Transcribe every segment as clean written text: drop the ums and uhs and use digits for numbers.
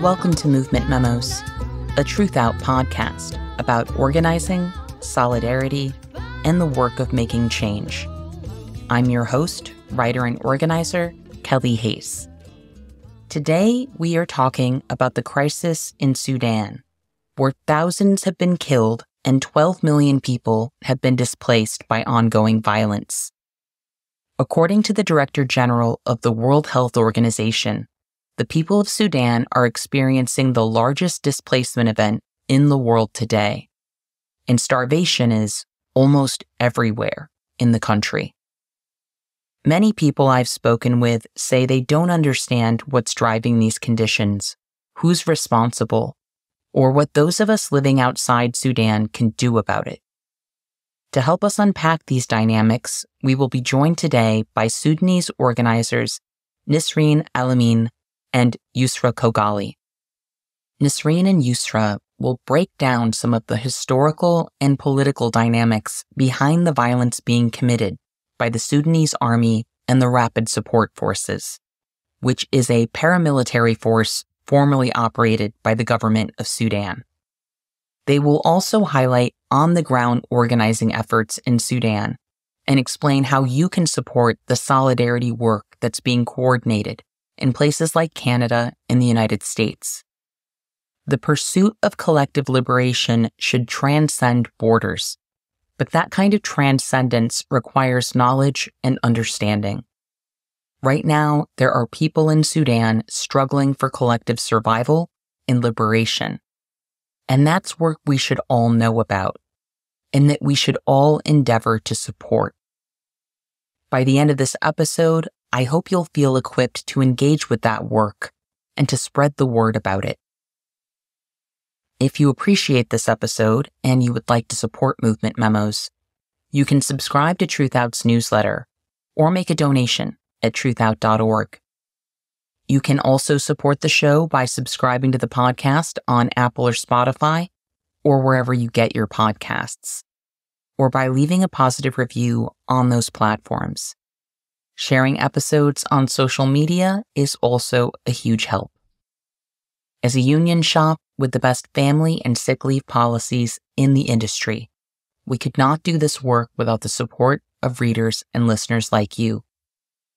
Welcome to Movement Memos, a Truthout podcast about organizing, solidarity, and the work of making change. I'm your host, writer, and organizer, Kelly Hayes. Today, we are talking about the crisis in Sudan, where thousands have been killed and 12 million people have been displaced by ongoing violence. According to the Director General of the World Health Organization, the people of Sudan are experiencing the largest displacement event in the world today, and starvation is almost everywhere in the country. Many people I've spoken with say they don't understand what's driving these conditions, who's responsible, or what those of us living outside Sudan can do about it. To help us unpack these dynamics, we will be joined today by Sudanese organizers Nisrin Elamin and Yusra Khogali. Nisrin and Yusra will break down some of the historical and political dynamics behind the violence being committed by the Sudanese army and the Rapid Support Forces, which is a paramilitary force formerly operated by the government of Sudan. They will also highlight on-the-ground organizing efforts in Sudan and explain how you can support the solidarity work that's being coordinated in places like Canada and the United States. The pursuit of collective liberation should transcend borders, but that kind of transcendence requires knowledge and understanding. Right now, there are people in Sudan struggling for collective survival and liberation. And that's work we should all know about, and that we should all endeavor to support. By the end of this episode, I hope you'll feel equipped to engage with that work and to spread the word about it. If you appreciate this episode and you would like to support Movement Memos, you can subscribe to Truthout's newsletter or make a donation at truthout.org. You can also support the show by subscribing to the podcast on Apple or Spotify or wherever you get your podcasts, or by leaving a positive review on those platforms. Sharing episodes on social media is also a huge help. As a union shop with the best family and sick leave policies in the industry, we could not do this work without the support of readers and listeners like you.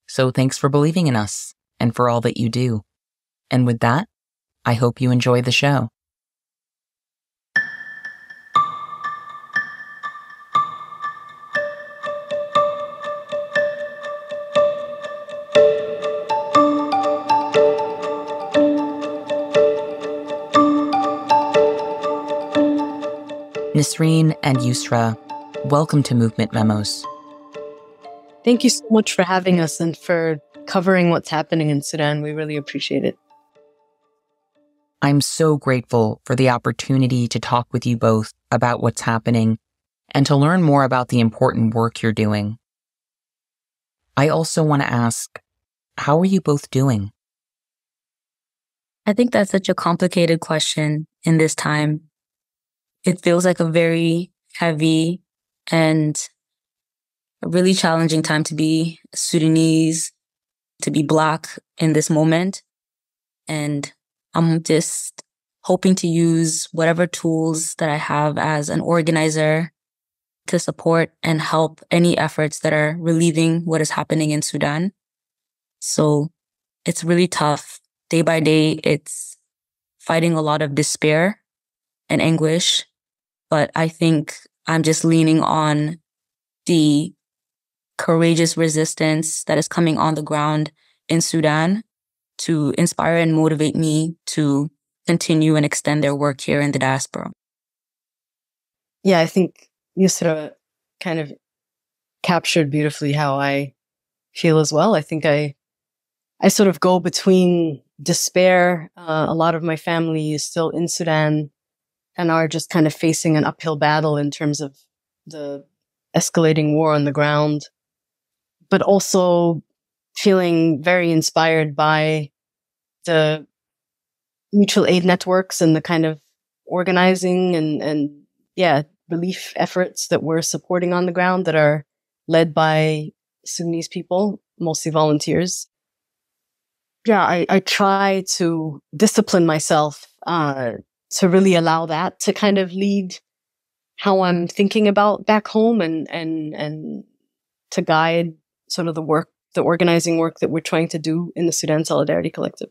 So thanks for believing in us and for all that you do. And with that, I hope you enjoy the show. Nisrin and Yusra, welcome to Movement Memos. Thank you so much for having us and for covering what's happening in Sudan. We really appreciate it. I'm so grateful for the opportunity to talk with you both about what's happening and to learn more about the important work you're doing. I also want to ask, how are you both doing? I think that's such a complicated question in this time. It feels like a very heavy and a really challenging time to be Sudanese, to be Black in this moment. And I'm just hoping to use whatever tools that I have as an organizer to support and help any efforts that are relieving what is happening in Sudan. So it's really tough. Day by day, it's fighting a lot of despair and anguish. But I think I'm just leaning on the courageous resistance that is coming on the ground in Sudan to inspire and motivate me to continue and extend their work here in the diaspora. Yeah, I think Yusra kind of captured beautifully how I feel as well. I think I sort of go between despair. A lot of my family is still in Sudan and are just kind of facing an uphill battle in terms of the escalating war on the ground, but also feeling very inspired by the mutual aid networks and the kind of organizing and relief efforts that we're supporting on the ground that are led by Sudanese people, mostly volunteers. I try to discipline myself to really allow that to kind of lead how I'm thinking about back home and to guide sort of the organizing work that we're trying to do in the Sudan Solidarity Collective.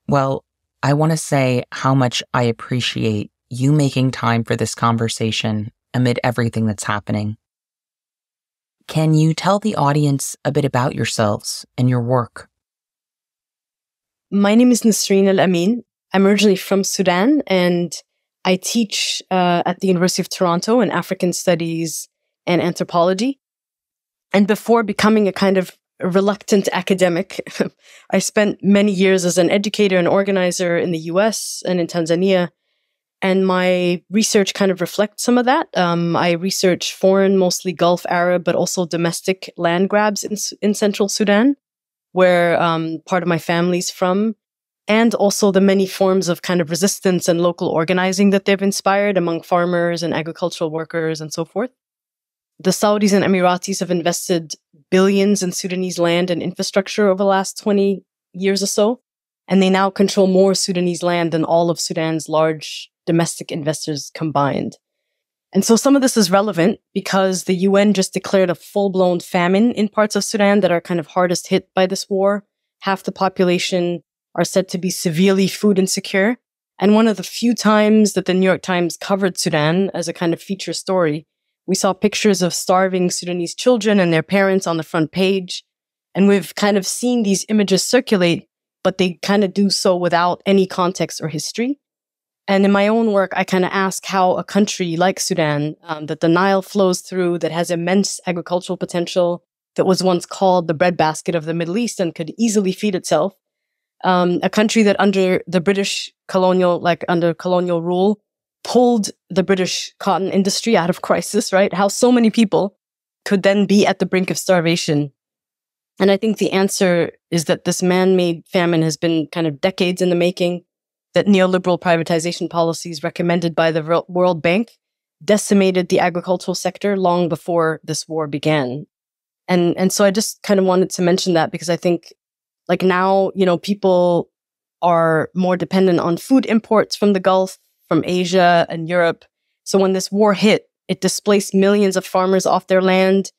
Well, I want to say how much I appreciate you making time for this conversation amid everything that's happening. Can you tell the audience a bit about yourselves and your work? My name is Nisrin Elamin. I'm originally from Sudan, and I teach at the University of Toronto in African Studies and Anthropology. And before becoming a kind of reluctant academic, I spent many years as an educator and organizer in the US and in Tanzania. And my research kind of reflects some of that. I research foreign, mostly Gulf Arab, but also domestic land grabs in central Sudan, where part of my family's from, and also the many forms of kind of resistance and local organizing that they've inspired among farmers and agricultural workers and so forth. The Saudis and Emiratis have invested billions in Sudanese land and infrastructure over the last 20 years or so, and they now control more Sudanese land than all of Sudan's large domestic investors combined. And so some of this is relevant because the UN just declared a full-blown famine in parts of Sudan that are kind of hardest hit by this war. Half the population are said to be severely food insecure. And one of the few times that the New York Times covered Sudan as a kind of feature story, we saw pictures of starving Sudanese children and their parents on the front page. And we've kind of seen these images circulate, but they kind of do so without any context or history. And in my own work, I kind of ask how a country like Sudan, that the Nile flows through, that has immense agricultural potential, that was once called the breadbasket of the Middle East and could easily feed itself, a country that under the British under colonial rule, pulled the British cotton industry out of crisis, right? How so many people could then be at the brink of starvation. And I think the answer is that this man-made famine has been kind of decades in the making, that neoliberal privatization policies recommended by the World Bank decimated the agricultural sector long before this war began. And so I just kind of wanted to mention that because I think like now, people are more dependent on food imports from the Gulf, from Asia and Europe. So when this war hit, it displaced millions of farmers off their land.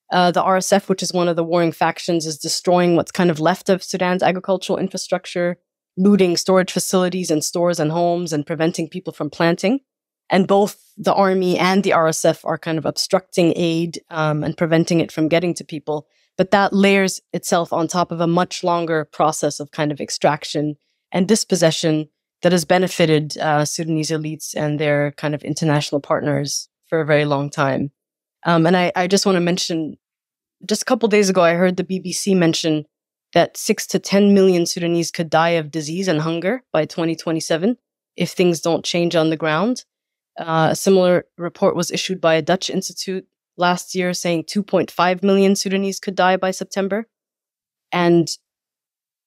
The RSF, which is one of the warring factions, is destroying what's kind of left of Sudan's agricultural infrastructure, looting storage facilities and stores and homes and preventing people from planting. And both the army and the RSF are kind of obstructing aid and preventing it from getting to people. But that layers itself on top of a much longer process of kind of extraction and dispossession that has benefited Sudanese elites and their kind of international partners for a very long time. And I just want to mention, just a couple days ago, I heard the BBC mention that 6 to 10 million Sudanese could die of disease and hunger by 2027 if things don't change on the ground. A similar report was issued by a Dutch institute last year saying 2.5 million Sudanese could die by September. And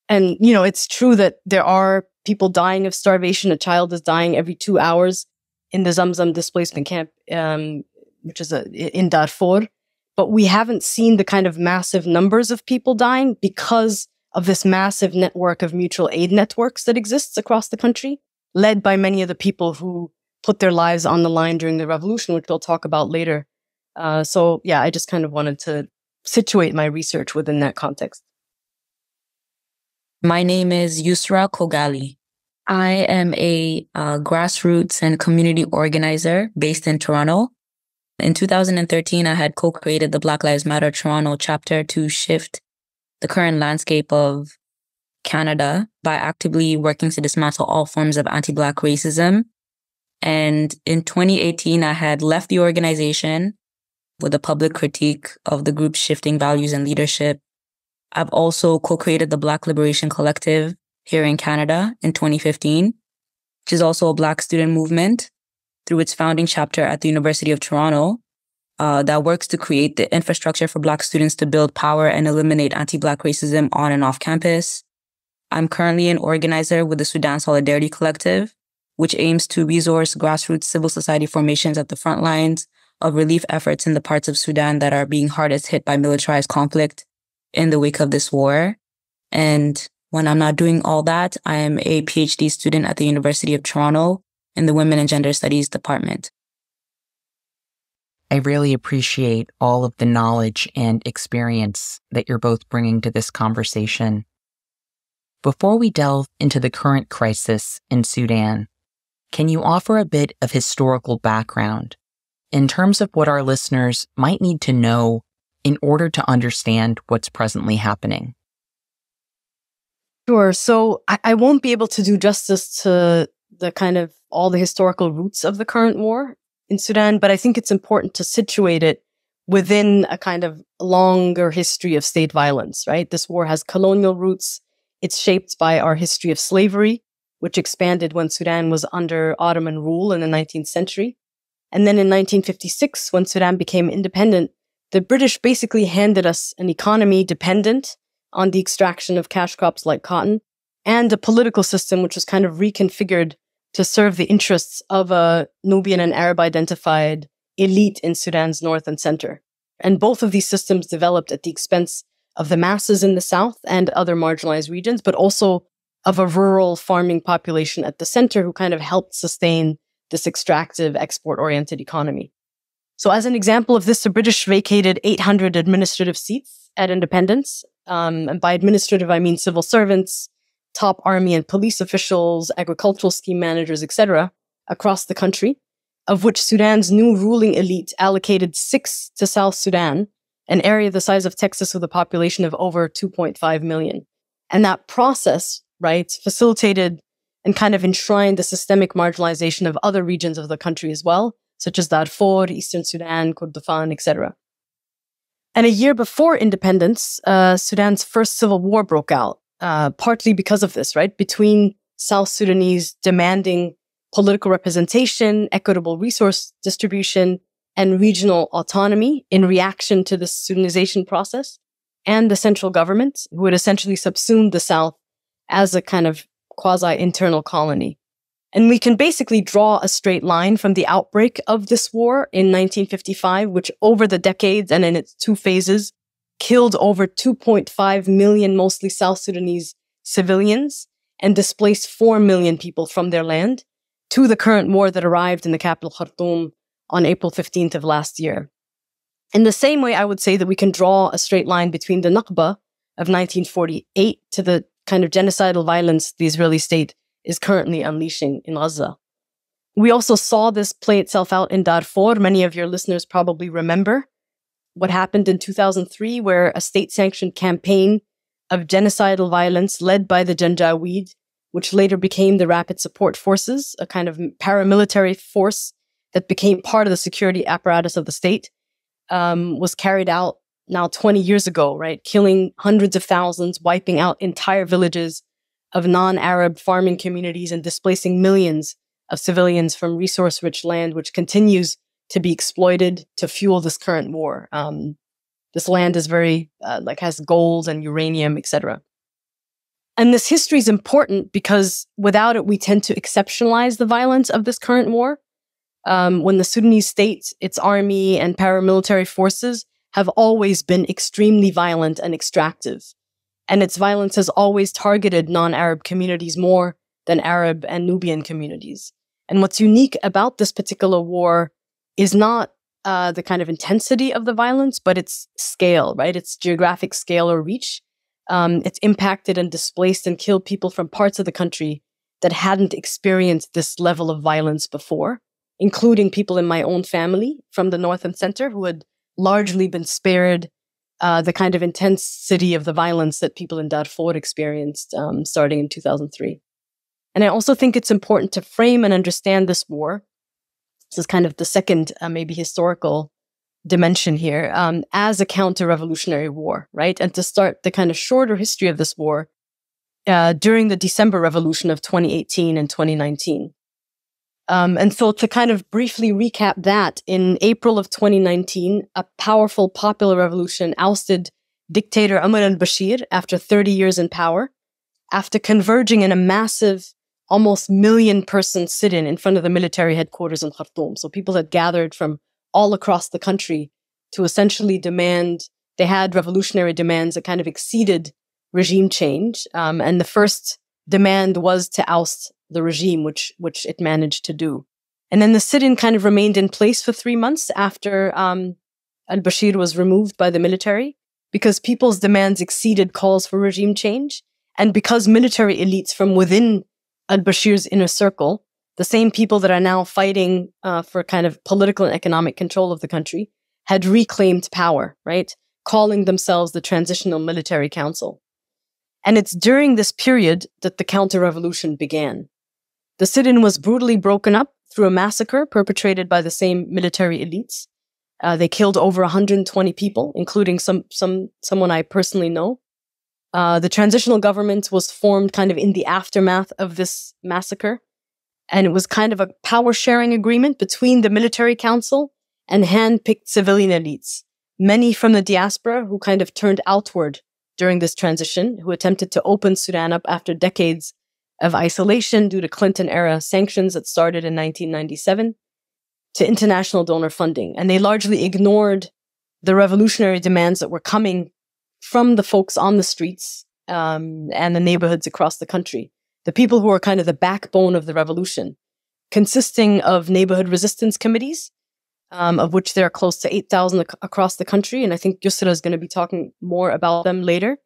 it's true that there are people dying of starvation. A child is dying every 2 hours in the Zamzam displacement camp, which is in Darfur. But we haven't seen the kind of massive numbers of people dying because of this massive network of mutual aid networks that exists across the country, led by many of the people who put their lives on the line during the revolution, which we'll talk about later. I just kind of wanted to situate my research within that context. My name is Yusra Khogali. I am a grassroots and community organizer based in Toronto. In 2013, I had co-created the Black Lives Matter Toronto chapter to shift the current landscape of Canada by actively working to dismantle all forms of anti-Black racism. And in 2018, I had left the organization with a public critique of the group's shifting values and leadership. I've also co-created the Black Liberation Collective here in Canada in 2015, which is also a Black student movement through its founding chapter at the University of Toronto that works to create the infrastructure for Black students to build power and eliminate anti-Black racism on and off campus. I'm currently an organizer with the Sudan Solidarity Collective, which aims to resource grassroots civil society formations at the front lines of relief efforts in the parts of Sudan that are being hardest hit by militarized conflict in the wake of this war. And when I'm not doing all that, I am a PhD student at the University of Toronto in the Women and Gender Studies department. I really appreciate all of the knowledge and experience that you're both bringing to this conversation. Before we delve into the current crisis in Sudan, can you offer a bit of historical background in terms of what our listeners might need to know in order to understand what's presently happening? Sure. So I won't be able to do justice to the kind of all the historical roots of the current war in Sudan, but I think it's important to situate it within a kind of longer history of state violence, right? This war has colonial roots. It's shaped by our history of slavery, which expanded when Sudan was under Ottoman rule in the 19th century. And then in 1956, when Sudan became independent, the British basically handed us an economy dependent on the extraction of cash crops like cotton, and a political system which was kind of reconfigured to serve the interests of a Nubian and Arab-identified elite in Sudan's north and center. And both of these systems developed at the expense of the masses in the south and other marginalized regions, but also of a rural farming population at the center who kind of helped sustain this extractive, export-oriented economy. So as an example of this, the British vacated 800 administrative seats at independence. And by administrative, I mean civil servants, top army and police officials, agricultural scheme managers, etc., across the country, of which Sudan's new ruling elite allocated 6 to South Sudan, an area the size of Texas with a population of over 2.5 million. And that process, right, facilitated and kind of enshrined the systemic marginalization of other regions of the country as well, such as Darfur, Eastern Sudan, Kordofan, etc. And a year before independence, Sudan's first civil war broke out, partly because of this, right? Between South Sudanese demanding political representation, equitable resource distribution, and regional autonomy in reaction to the Sudanization process, and the central government, who had essentially subsumed the South as a kind of quasi-internal colony. And we can basically draw a straight line from the outbreak of this war in 1955, which over the decades and in its 2 phases, killed over 2.5 million mostly South Sudanese civilians and displaced 4 million people from their land, to the current war that arrived in the capital Khartoum on April 15th of last year. In the same way, I would say that we can draw a straight line between the Nakba of 1948 to the kind of genocidal violence the Israeli state is currently unleashing in Gaza. We also saw this play itself out in Darfur. Many of your listeners probably remember what happened in 2003, where a state-sanctioned campaign of genocidal violence led by the Janjaweed, which later became the Rapid Support Forces, a kind of paramilitary force that became part of the security apparatus of the state, was carried out now 20 years ago, right? Killing hundreds of thousands, wiping out entire villages of non-Arab farming communities and displacing millions of civilians from resource-rich land, which continues to be exploited to fuel this current war. This land is very, has gold and uranium, etc. And this history is important because without it, we tend to exceptionalize the violence of this current war. When the Sudanese state, its army and paramilitary forces have always been extremely violent and extractive. And its violence has always targeted non-Arab communities more than Arab and Nubian communities. And what's unique about this particular war is not the kind of intensity of the violence, but its scale, right? Its geographic scale or reach. It's impacted and displaced and killed people from parts of the country that hadn't experienced this level of violence before, including people in my own family from the north and center who had largely been spared the kind of intensity of the violence that people in Darfur experienced starting in 2003. And I also think it's important to frame and understand this war. This is kind of the second, maybe historical dimension here, as a counter-revolutionary war, right? And to start the kind of shorter history of this war during the December Revolution of 2018 and 2019. And so to kind of briefly recap that, in April of 2019, a powerful popular revolution ousted dictator Omar al-Bashir after 30 years in power, after converging in a massive, almost million-person sit-in in front of the military headquarters in Khartoum. So people had gathered from all across the country to essentially demand, they had revolutionary demands that kind of exceeded regime change. And the first demand was to oust the regime, which it managed to do. And then the sit-in kind of remained in place for 3 months after al-Bashir was removed by the military, because people's demands exceeded calls for regime change. And because military elites from within al-Bashir's inner circle, the same people that are now fighting for kind of political and economic control of the country, had reclaimed power, right? Calling themselves the Transitional Military Council. And it's during this period that the counter-revolution began. The sit-in was brutally broken up through a massacre perpetrated by the same military elites. They killed over 120 people, including someone I personally know. The transitional government was formed kind of in the aftermath of this massacre. And it was kind of a power-sharing agreement between the military council and hand-picked civilian elites, many from the diaspora who kind of turned outward during this transition, who attempted to open Sudan up after decades of isolation due to Clinton-era sanctions that started in 1997, to international donor funding. And they largely ignored the revolutionary demands that were coming from the folks on the streets and the neighborhoods across the country. The people who are kind of the backbone of the revolution, consisting of neighborhood resistance committees, of which there are close to 8,000 across the country. And I think Yusra is going to be talking more about them later.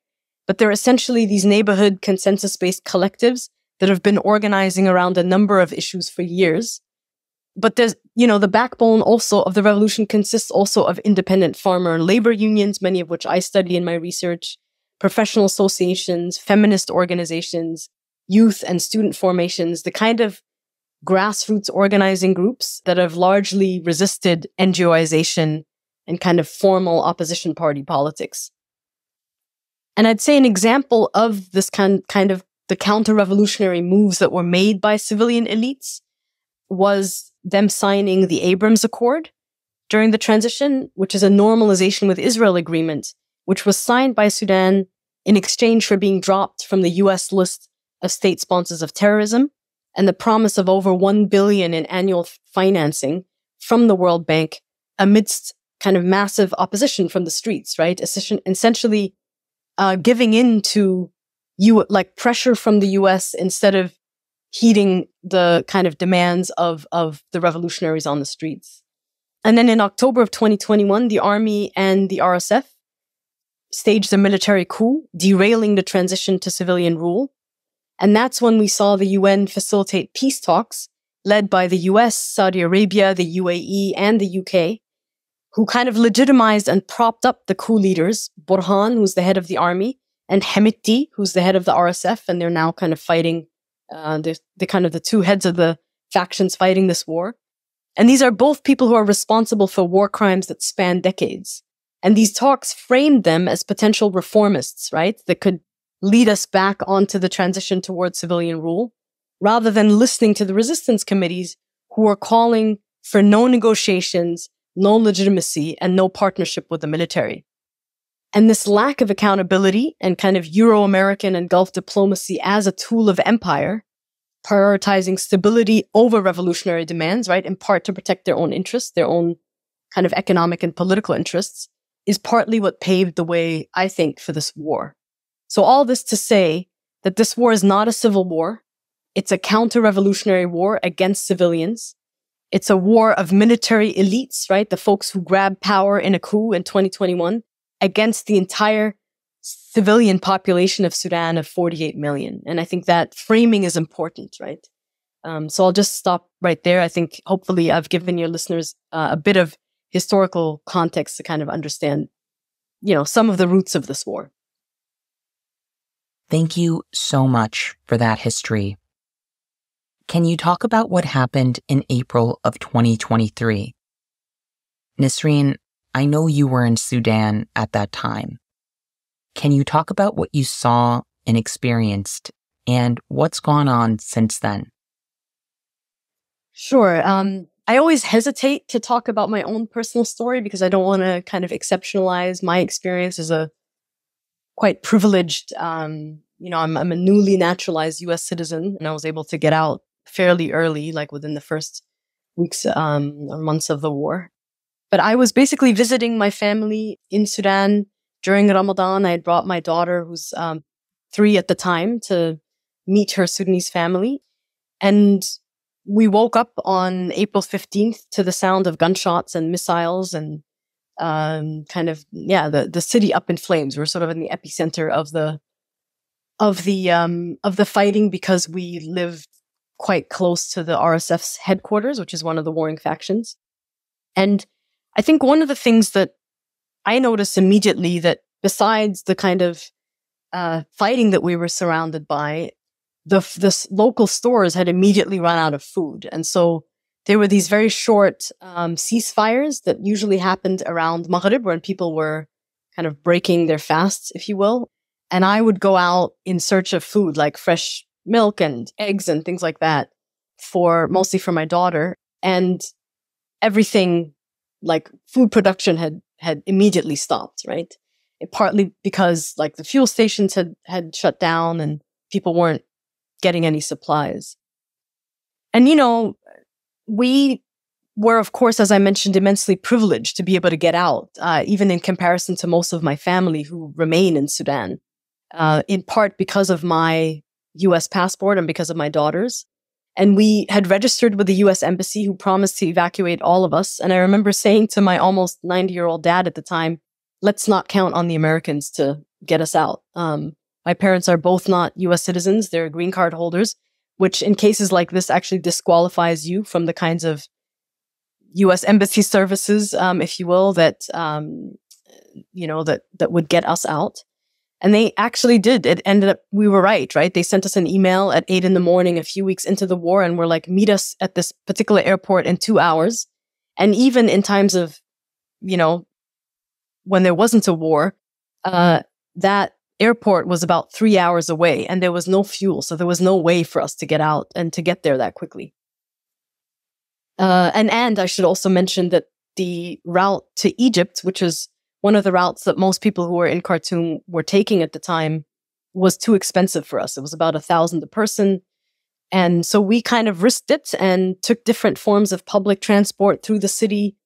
But they're essentially these neighborhood consensus-based collectives that have been organizing around a number of issues for years. But there's, the backbone also of the revolution consists also of independent farmer and labor unions, many of which I study in my research, professional associations, feminist organizations, youth and student formations, the kind of grassroots organizing groups that have largely resisted NGOization and kind of formal opposition party politics. And I'd say an example of this kind of the counter-revolutionary moves that were made by civilian elites was them signing the Abrams Accord during the transition, which is a normalization with Israel agreement, which was signed by Sudan in exchange for being dropped from the US list of state sponsors of terrorism, and the promise of over $1 billion in annual financing from the World Bank amidst kind of massive opposition from the streets, right? Essentially giving in to pressure from the US instead of heeding the kind of demands of the revolutionaries on the streets. And then in October of 2021, the army and the RSF staged a military coup, derailing the transition to civilian rule. And that's when we saw the UN facilitate peace talks led by the US, Saudi Arabia, the UAE, and the UK, who kind of legitimized and propped up the coup leaders, Burhan, who's the head of the army, and Hemeti, who's the head of the RSF, and they're now kind of fighting, they're kind of the two heads of the factions fighting this war. And these are both people who are responsible for war crimes that span decades. And these talks framed them as potential reformists, right? That could lead us back onto the transition towards civilian rule, rather than listening to the resistance committees who are calling for no negotiations, no legitimacy, and no partnership with the military. And this lack of accountability and kind of Euro-American and Gulf diplomacy as a tool of empire, prioritizing stability over revolutionary demands, right, in part to protect their own interests, their own kind of economic and political interests, is partly what paved the way, I think, for this war. So all this to say that this war is not a civil war. It's a counter-revolutionary war against civilians. It's a war of military elites, right? The folks who grabbed power in a coup in 2021 against the entire civilian population of Sudan of 48 million. And I think that framing is important, right? So I'll just stop right there. I think hopefully I've given your listeners a bit of historical context to kind of understand, some of the roots of this war. Thank you so much for that history. Can you talk about what happened in April of 2023? Nisrin, I know you were in Sudan at that time. Can you talk about what you saw and experienced and what's gone on since then? Sure. I always hesitate to talk about my own personal story because I don't want to kind of exceptionalize my experience as a quite privileged, I'm a newly naturalized US citizen, and I was able to get out fairly early, like within the first weeks or months of the war. But I was basically visiting my family in Sudan during Ramadan. I had brought my daughter, who's 3 at the time to meet her Sudanese family. And we woke up on April 15th to the sound of gunshots and missiles and the city up in flames. We're sort of in the epicenter of the fighting because we lived quite close to the RSF's headquarters, which is one of the warring factions. And I think one of the things that I noticed immediately, that besides the kind of fighting that we were surrounded by, the local stores had immediately run out of food. And so there were these very short ceasefires that usually happened around Maghrib when people were kind of breaking their fasts, if you will. And I would go out in search of food, like fresh milk and eggs and things like that, mostly for my daughter. And everything, like food production had immediately stopped, right? Partly because like the fuel stations had shut down and people weren't getting any supplies. And, we were, of course, as I mentioned, immensely privileged to be able to get out, even in comparison to most of my family who remain in Sudan, in part because of my U.S. passport and because of my daughters. And we had registered with the U.S. Embassy, who promised to evacuate all of us. And I remember saying to my almost 90-year-old dad at the time, let's not count on the Americans to get us out. My parents are both not U.S. citizens. They're green card holders, which in cases like this actually disqualifies you from the kinds of U.S. embassy services, if you will, that would get us out. And they actually did. It ended up, we were right? They sent us an email at 8 a.m. a few weeks into the war and were like, meet us at this particular airport in 2 hours. And even in times of, when there wasn't a war, that airport was about 3 hours away and there was no fuel. So there was no way for us to get out and to get there that quickly. And I should also mention that the route to Egypt, which is one of the routes that most people who were in Khartoum were taking at the time, was too expensive for us. It was about $1,000 a person. And so we kind of risked it and took different forms of public transport through the city.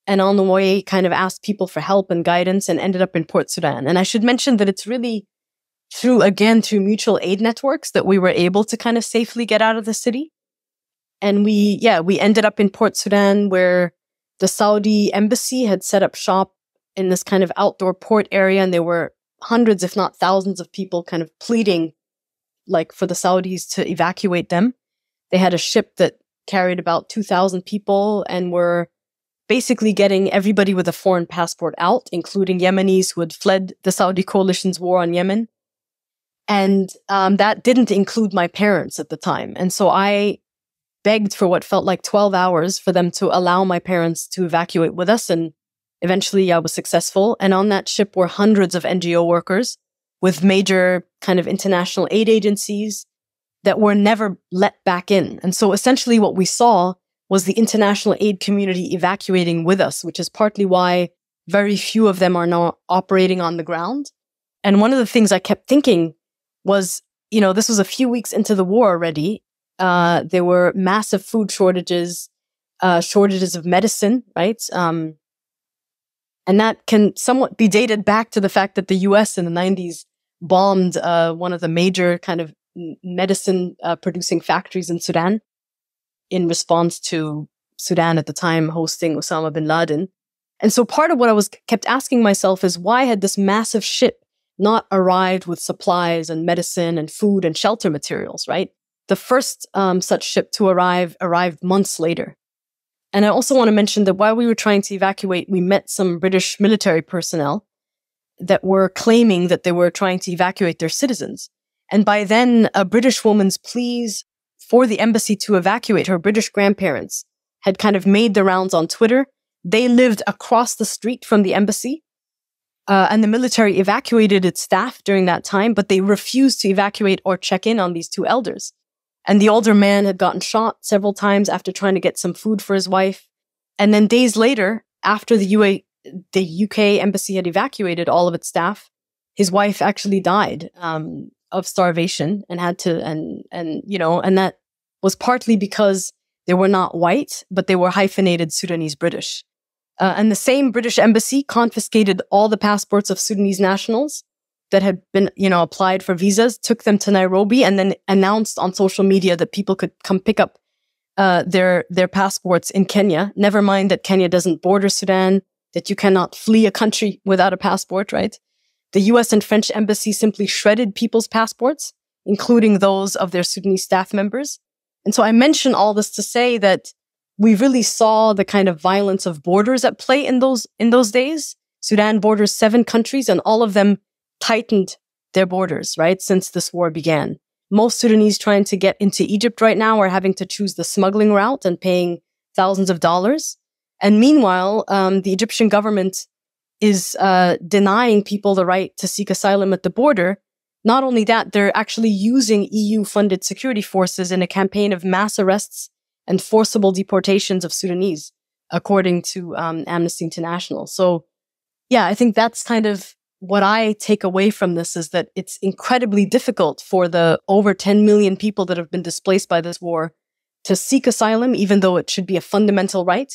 And on the way, kind of asked people for help and guidance and ended up in Port Sudan. And I should mention that it's really through mutual aid networks that we were able to kind of safely get out of the city. And we ended up in Port Sudan, where the Saudi embassy had set up shop in this kind of outdoor port area. And there were hundreds, if not thousands of people kind of pleading like for the Saudis to evacuate them. They had a ship that carried about 2,000 people and were basically getting everybody with a foreign passport out, including Yemenis who had fled the Saudi coalition's war on Yemen. And that didn't include my parents at the time. And so I begged for what felt like 12 hours for them to allow my parents to evacuate with us. And eventually I was successful. And on that ship were hundreds of NGO workers with major kind of international aid agencies that were never let back in. And so essentially what we saw was the international aid community evacuating with us, which is partly why very few of them are now operating on the ground. And one of the things I kept thinking was, this was a few weeks into the war already. There were massive food shortages, shortages of medicine, right? And that can somewhat be dated back to the fact that the US in the 90s bombed one of the major kind of medicine producing factories in Sudan in response to Sudan at the time hosting Osama bin Laden. And so part of what I kept asking myself is, why had this massive ship not arrived with supplies and medicine and food and shelter materials, right? The first such ship to arrived months later. And I also want to mention that while we were trying to evacuate, we met some British military personnel that were claiming that they were trying to evacuate their citizens. And by then, a British woman's pleas for the embassy to evacuate her British grandparents had kind of made the rounds on Twitter. They lived across the street from the embassy, and the military evacuated its staff during that time, but they refused to evacuate or check in on these two elders. And the older man had gotten shot several times after trying to get some food for his wife. And then days later, after the UK embassy had evacuated all of its staff, his wife actually died of starvation and had to, and that was partly because they were not white, but they were hyphenated Sudanese British. And the same British embassy confiscated all the passports of Sudanese nationals that had been, applied for visas, took them to Nairobi and then announced on social media that people could come pick up their passports in Kenya. Never mind that Kenya doesn't border Sudan, that you cannot flee a country without a passport, right? The US and French embassy simply shredded people's passports, including those of their Sudanese staff members. And so I mention all this to say that we really saw the kind of violence of borders at play in those days. Sudan borders 7 countries and all of them tightened their borders, right, since this war began. Most Sudanese trying to get into Egypt right now are having to choose the smuggling route and paying thousands of dollars. And meanwhile, the Egyptian government is denying people the right to seek asylum at the border. Not only that, they're actually using EU-funded security forces in a campaign of mass arrests and forcible deportations of Sudanese, according to Amnesty International. So, yeah, I think that's kind of what I take away from this, is that it's incredibly difficult for the over 10 million people that have been displaced by this war to seek asylum, even though it should be a fundamental right.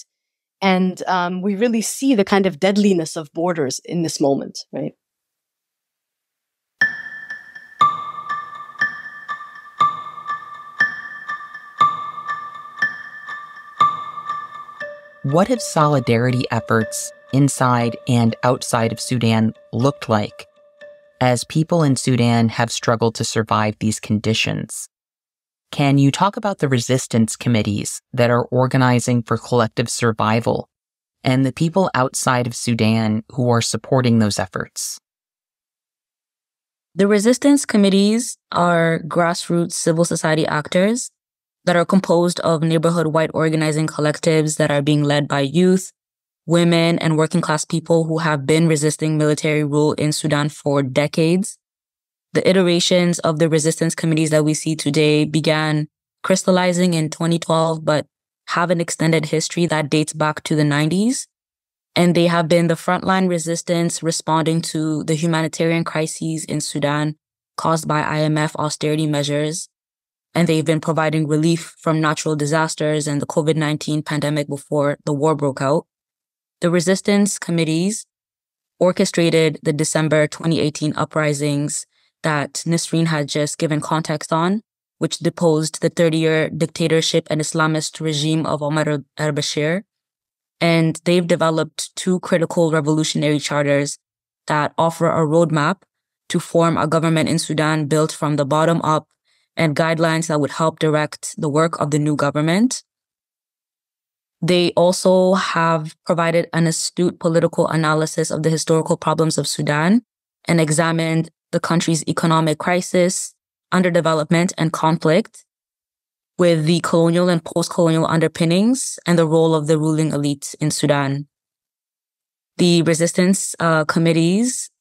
And we really see the kind of deadliness of borders in this moment, right? What have solidarity efforts inside and outside of Sudan looked like as people in Sudan have struggled to survive these conditions? Can you talk about the resistance committees that are organizing for collective survival and the people outside of Sudan who are supporting those efforts? The resistance committees are grassroots civil society actors that are composed of neighborhood white organizing collectives that are being led by youth, women, and working class people who have been resisting military rule in Sudan for decades. The iterations of the resistance committees that we see today began crystallizing in 2012, but have an extended history that dates back to the 90s. And they have been the frontline resistance responding to the humanitarian crises in Sudan caused by IMF austerity measures. And they've been providing relief from natural disasters and the COVID-19 pandemic before the war broke out. The resistance committees orchestrated the December 2018 uprisings that Nisrin had just given context on, which deposed the 30-year dictatorship and Islamist regime of Omar al-Bashir. And they've developed 2 critical revolutionary charters that offer a roadmap to form a government in Sudan built from the bottom up and guidelines that would help direct the work of the new government. They also have provided an astute political analysis of the historical problems of Sudan and examined the country's economic crisis, underdevelopment, and conflict with the colonial and post-colonial underpinnings and the role of the ruling elite in Sudan. The resistance committees,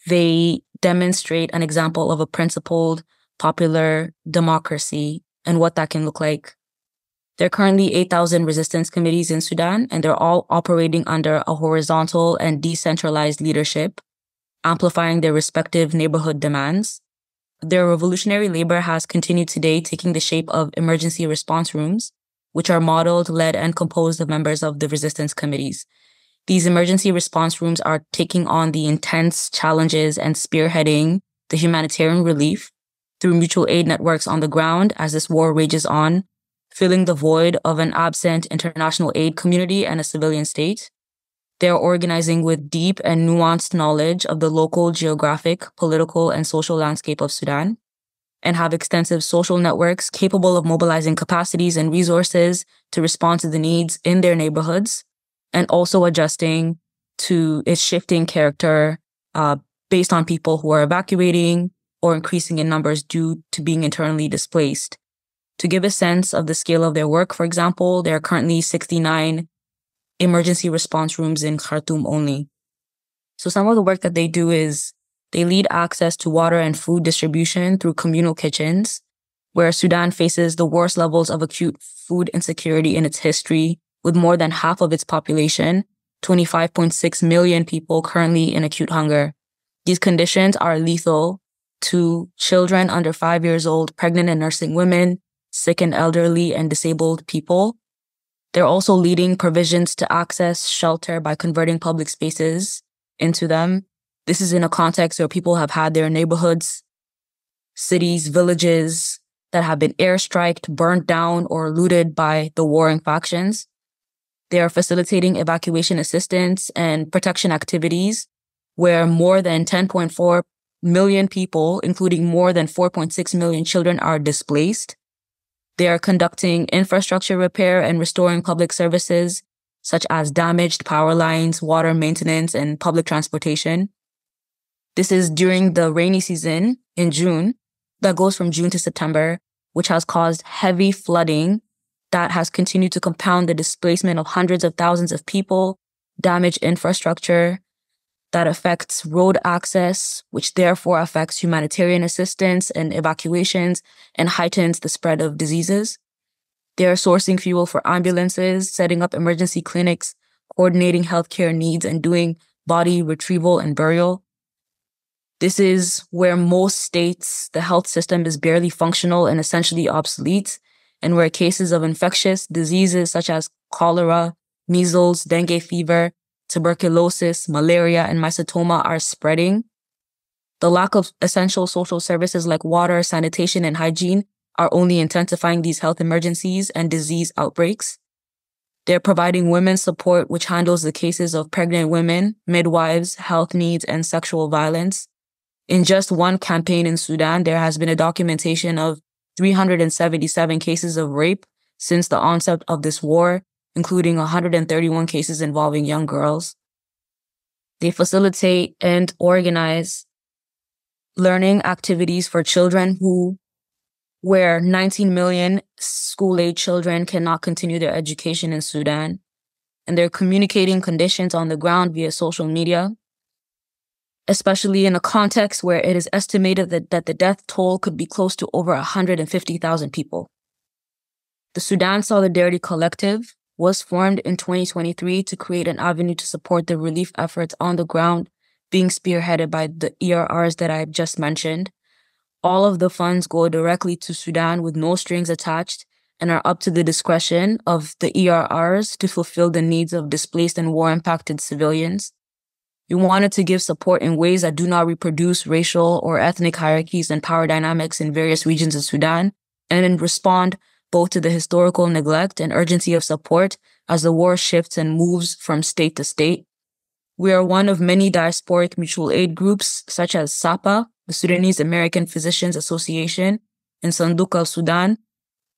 they demonstrate an example of a principled, popular democracy and what that can look like. There are currently 8,000 resistance committees in Sudan, and they're all operating under a horizontal and decentralized leadership, amplifying their respective neighborhood demands. Their revolutionary labor has continued today, taking the shape of emergency response rooms, which are modeled, led, and composed of members of the resistance committees. These emergency response rooms are taking on the intense challenges and spearheading the humanitarian relief through mutual aid networks on the ground as this war rages on, filling the void of an absent international aid community and a civilian state. They are organizing with deep and nuanced knowledge of the local geographic, political, and social landscape of Sudan, and have extensive social networks capable of mobilizing capacities and resources to respond to the needs in their neighborhoods, and also adjusting to its shifting character based on people who are evacuating or increasing in numbers due to being internally displaced. To give a sense of the scale of their work, for example, there are currently 69 emergency response rooms in Khartoum only. So some of the work that they do is they lead access to water and food distribution through communal kitchens, where Sudan faces the worst levels of acute food insecurity in its history, with more than half of its population, 25.6 million people currently in acute hunger. These conditions are lethal to children under 5 years old, pregnant and nursing women, sick and elderly and disabled people. They're also leading provisions to access shelter by converting public spaces into them. This is in a context where people have had their neighborhoods, cities, villages that have been airstriked, burnt down, or looted by the warring factions. They are facilitating evacuation assistance and protection activities where more than 10.4 million people, including more than 4.6 million children, are displaced. They are conducting infrastructure repair and restoring public services, such as damaged power lines, water maintenance, and public transportation. This is during the rainy season in June, that goes from June to September, which has caused heavy flooding that has continued to compound the displacement of hundreds of thousands of people, damaged infrastructure that affects road access, which therefore affects humanitarian assistance and evacuations and heightens the spread of diseases. They are sourcing fuel for ambulances, setting up emergency clinics, coordinating healthcare needs, and doing body retrieval and burial. This is where most states, the health system is barely functional and essentially obsolete, and where cases of infectious diseases such as cholera, measles, dengue fever, tuberculosis, malaria, and mycetoma are spreading. The lack of essential social services like water, sanitation, and hygiene are only intensifying these health emergencies and disease outbreaks. They're providing women's support, which handles the cases of pregnant women, midwives, health needs, and sexual violence. In just one campaign in Sudan, there has been a documentation of 377 cases of rape since the onset of this war, including 131 cases involving young girls. They facilitate and organize learning activities for children where 19 million school-age children cannot continue their education in Sudan. And they're communicating conditions on the ground via social media, especially in a context where it is estimated that the death toll could be close to over 150,000 people. The Sudan Solidarity Collective was formed in 2023 to create an avenue to support the relief efforts on the ground being spearheaded by the ERRs that I've just mentioned. All of the funds go directly to Sudan with no strings attached and are up to the discretion of the ERRs to fulfill the needs of displaced and war-impacted civilians. We wanted to give support in ways that do not reproduce racial or ethnic hierarchies and power dynamics in various regions of Sudan, and then respond both to the historical neglect and urgency of support as the war shifts and moves from state to state. We are one of many diasporic mutual aid groups, such as SAPA, the Sudanese American Physicians Association, and Sanduk al-Sudan,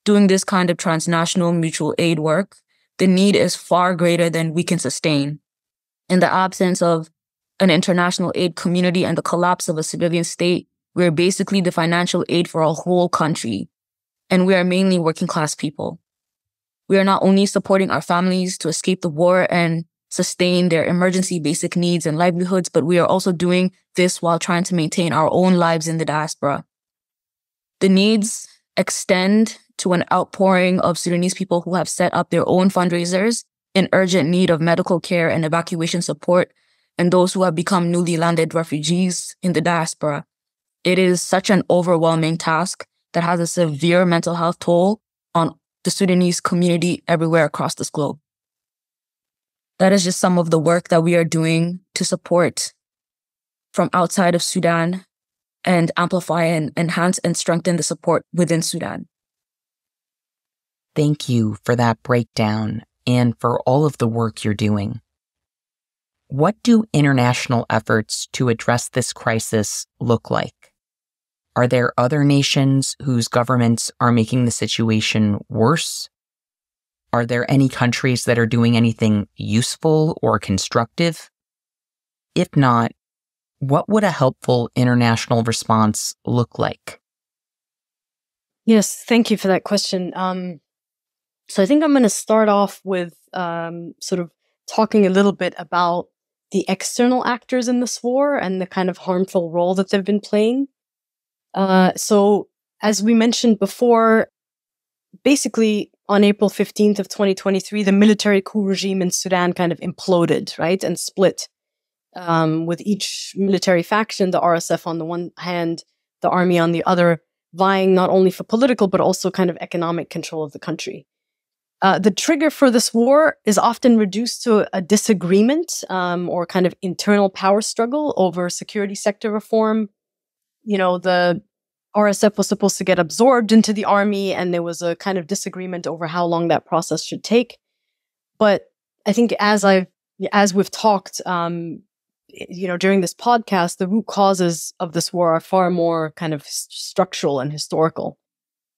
doing this kind of transnational mutual aid work. The need is far greater than we can sustain. In the absence of an international aid community and the collapse of a civilian state, we are basically the financial aid for a whole country. And we are mainly working class people. We are not only supporting our families to escape the war and sustain their emergency basic needs and livelihoods, but we are also doing this while trying to maintain our own lives in the diaspora. The needs extend to an outpouring of Sudanese people who have set up their own fundraisers in urgent need of medical care and evacuation support, and those who have become newly landed refugees in the diaspora. It is such an overwhelming task that has a severe mental health toll on the Sudanese community everywhere across this globe. That is just some of the work that we are doing to support from outside of Sudan and amplify and enhance and strengthen the support within Sudan. Thank you for that breakdown and for all of the work you're doing. What do international efforts to address this crisis look like? Are there other nations whose governments are making the situation worse? Are there any countries that are doing anything useful or constructive? If not, what would a helpful international response look like? Yes, thank you for that question. So I think I'm going to start off with sort of talking a little bit about the external actors in this war and the kind of harmful role that they've been playing. So as we mentioned before, basically on April 15th of 2023, the military coup regime in Sudan kind of imploded, right? And split, with each military faction, the RSF on the one hand, the army on the other, vying not only for political, but also kind of economic control of the country. The trigger for this war is often reduced to a disagreement or kind of internal power struggle over security sector reform. The RSF was supposed to get absorbed into the army, and there was a kind of disagreement over how long that process should take. But I think as we've talked, during this podcast, the root causes of this war are far more kind of structural and historical.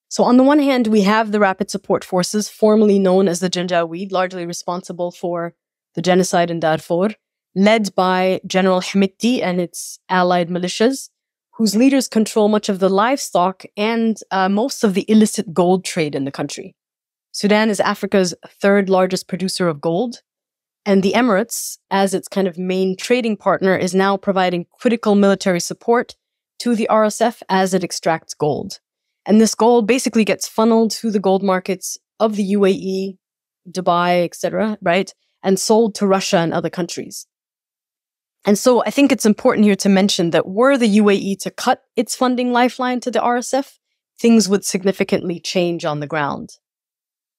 So on the one hand, we have the Rapid Support Forces, formerly known as the Janjaweed, largely responsible for the genocide in Darfur, led by General Hemedti and its allied militias, whose leaders control much of the livestock and most of the illicit gold trade in the country. Sudan is Africa's third largest producer of gold, and the Emirates, as its kind of main trading partner, is now providing critical military support to the RSF as it extracts gold. And this gold basically gets funneled to the gold markets of the UAE, Dubai, etc., right? And sold to Russia and other countries. And so I think it's important here to mention that were the UAE to cut its funding lifeline to the RSF, things would significantly change on the ground.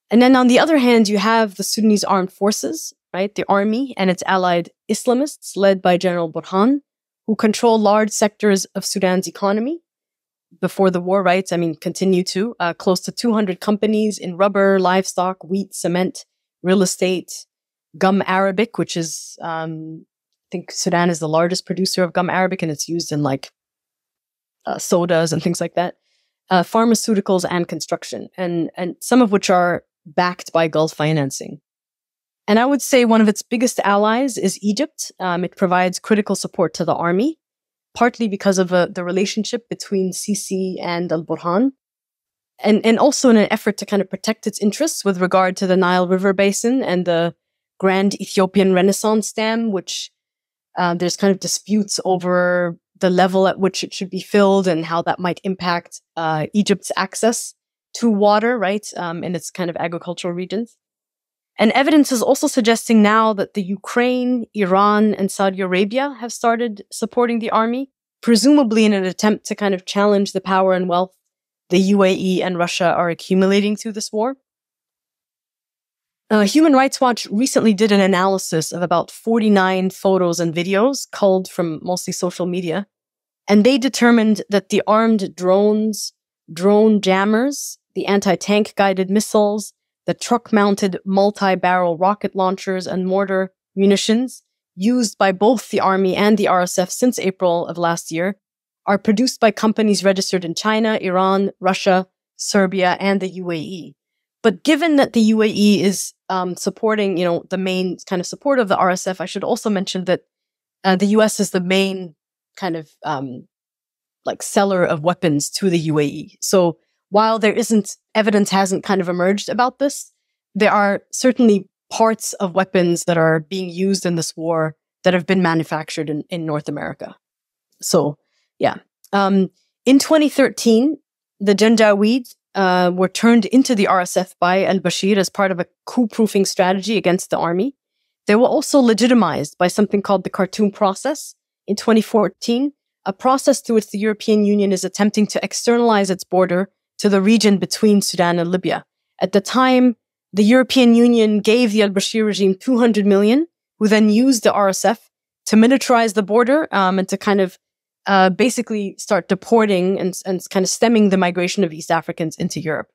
And then on the other hand, you have the Sudanese armed forces, right? The army and its allied Islamists led by General Burhan, who control large sectors of Sudan's economy. Before the war, right? Continue to. Close to 200 companies in rubber, livestock, wheat, cement, real estate, gum arabic, which is, I think Sudan is the largest producer of gum arabic, and it's used in sodas and things like that. Pharmaceuticals and construction, and some of which are backed by Gulf financing. And I would say one of its biggest allies is Egypt. It provides critical support to the army, partly because of the relationship between Sisi and al-Burhan, and also in an effort to kind of protect its interests with regard to the Nile River Basin and the Grand Ethiopian Renaissance Dam, which there's kind of disputes over the level at which it should be filled and how that might impact Egypt's access to water, right, in its kind of agricultural regions. And evidence is also suggesting now that the Ukraine, Iran, and Saudi Arabia have started supporting the army, presumably in an attempt to kind of challenge the power and wealth the UAE and Russia are accumulating through this war. Human Rights Watch recently did an analysis of about 49 photos and videos culled from mostly social media, and they determined that the armed drones, drone jammers, the anti-tank guided missiles, the truck-mounted multi-barrel rocket launchers and mortar munitions used by both the army and the RSF since April of last year are produced by companies registered in China, Iran, Russia, Serbia, and the UAE. But given that the UAE is supporting, the main kind of support of the RSF, I should also mention that the US is the main kind of seller of weapons to the UAE. So while evidence hasn't kind of emerged about this, there are certainly parts of weapons that are being used in this war that have been manufactured in North America. So, yeah. In 2013, the Janjaweed were turned into the RSF by al-Bashir as part of a coup-proofing strategy against the army. They were also legitimized by something called the Khartoum Process in 2014, a process through which the European Union is attempting to externalize its border to the region between Sudan and Libya. At the time, the European Union gave the al-Bashir regime 200 million, who then used the RSF to militarize the border and to kind of basically start deporting and kind of stemming the migration of East Africans into Europe.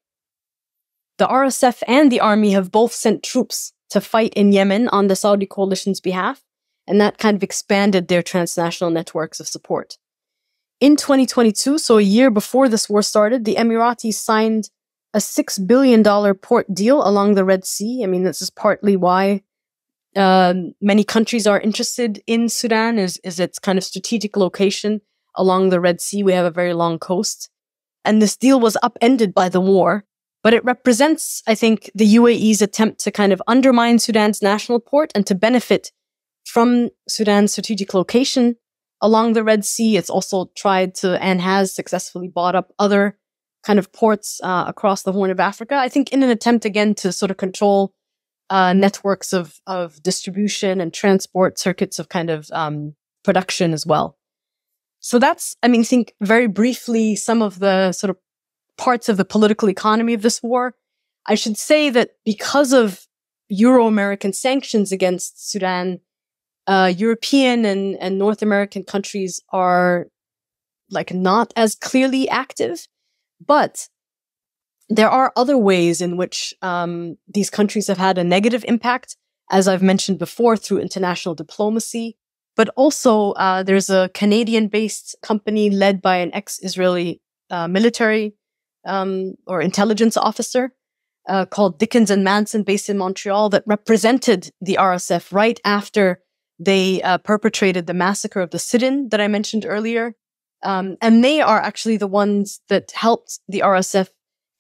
The RSF and the army have both sent troops to fight in Yemen on the Saudi coalition's behalf, and that kind of expanded their transnational networks of support. In 2022, so a year before this war started, the Emiratis signed a $6 billion port deal along the Red Sea. This is partly why many countries are interested in Sudan, is its kind of strategic location along the Red Sea. We have a very long coast. And this deal was upended by the war, but it represents, I think, the UAE's attempt to kind of undermine Sudan's national port and to benefit from Sudan's strategic location along the Red Sea. It's also tried to and has successfully bought up other kind of ports across the Horn of Africa, I think in an attempt again to sort of control networks of distribution and transport circuits of kind of production as well. So that's, I think very briefly some of the sort of parts of the political economy of this war. I should say that because of Euro-American sanctions against Sudan, European and North American countries are like not as clearly active, but there are other ways in which these countries have had a negative impact, as I've mentioned before, through international diplomacy. But also, there's a Canadian-based company led by an ex-Israeli military or intelligence officer called Dickens and Manson, based in Montreal, that represented the RSF right after they perpetrated the massacre of the Sudan that I mentioned earlier. And they are actually the ones that helped the RSF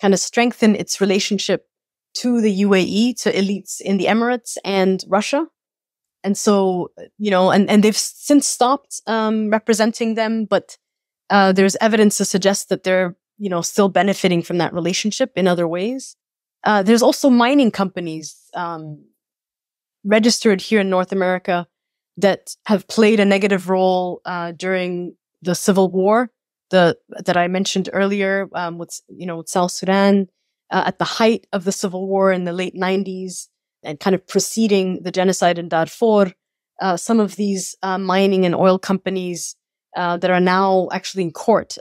kind of strengthen its relationship to the UAE, to elites in the Emirates and Russia. And so, and they've since stopped representing them, but there's evidence to suggest that they're, still benefiting from that relationship in other ways. There's also mining companies registered here in North America that have played a negative role during the civil war that I mentioned earlier with South Sudan at the height of the civil war in the late 90s and kind of preceding the genocide in Darfur. Some of these mining and oil companies that are now actually in court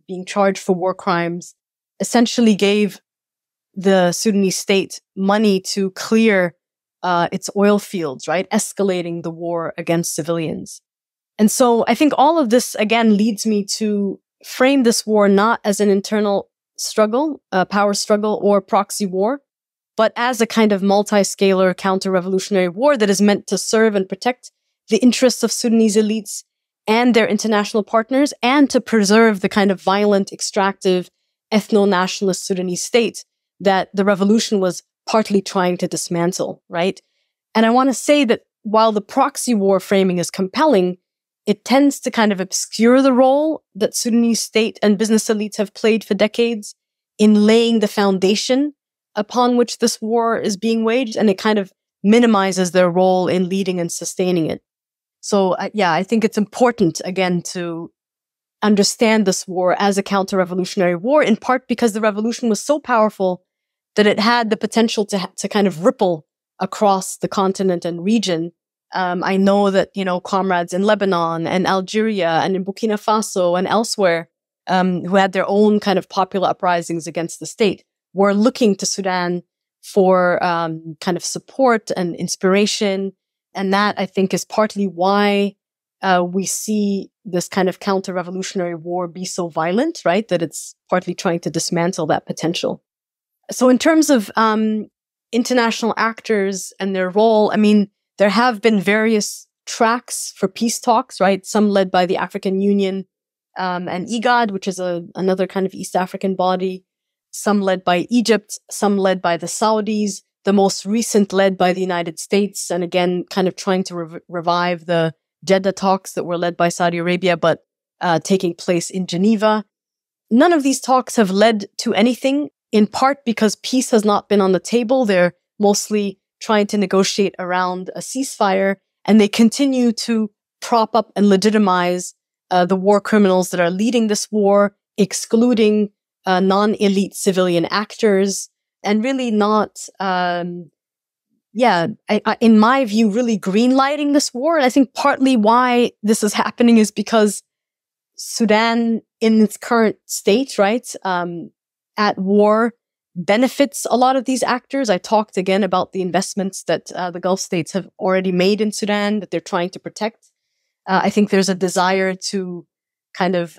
being charged for war crimes essentially gave the Sudanese state money to clear its oil fields, right? Escalating the war against civilians. And so I think all of this, again, leads me to frame this war not as an internal struggle, power struggle, or proxy war, but as a kind of multi-scalar counter-revolutionary war that is meant to serve and protect the interests of Sudanese elites and their international partners, and to preserve the kind of violent, extractive, ethno-nationalist Sudanese state that the revolution was partly trying to dismantle, right? And I want to say that while the proxy war framing is compelling, it tends to kind of obscure the role that Sudanese state and business elites have played for decades in laying the foundation upon which this war is being waged, and it kind of minimizes their role in leading and sustaining it. So, I think it's important, again, to understand this war as a counter-revolutionary war, in part because the revolution was so powerful that it had the potential to kind of ripple across the continent and region. I know that, comrades in Lebanon and Algeria and in Burkina Faso and elsewhere, who had their own kind of popular uprisings against the state, were looking to Sudan for kind of support and inspiration. And that, I think, is partly why we see this kind of counter-revolutionary war be so violent, right? That it's partly trying to dismantle that potential. So in terms of international actors and their role, there have been various tracks for peace talks, right? Some led by the African Union and IGAD, which is another kind of East African body. Some led by Egypt, some led by the Saudis, the most recent led by the United States, and again, kind of trying to revive the Jeddah talks that were led by Saudi Arabia, but taking place in Geneva. None of these talks have led to anything, in part because peace has not been on the table. They're mostly trying to negotiate around a ceasefire, and they continue to prop up and legitimize the war criminals that are leading this war, excluding non-elite civilian actors, and really not, in my view, really greenlighting this war. And I think partly why this is happening is because Sudan, in its current state, right, at war, benefits a lot of these actors. I talked again about the investments that the Gulf states have already made in Sudan that they're trying to protect. I think there's a desire to kind of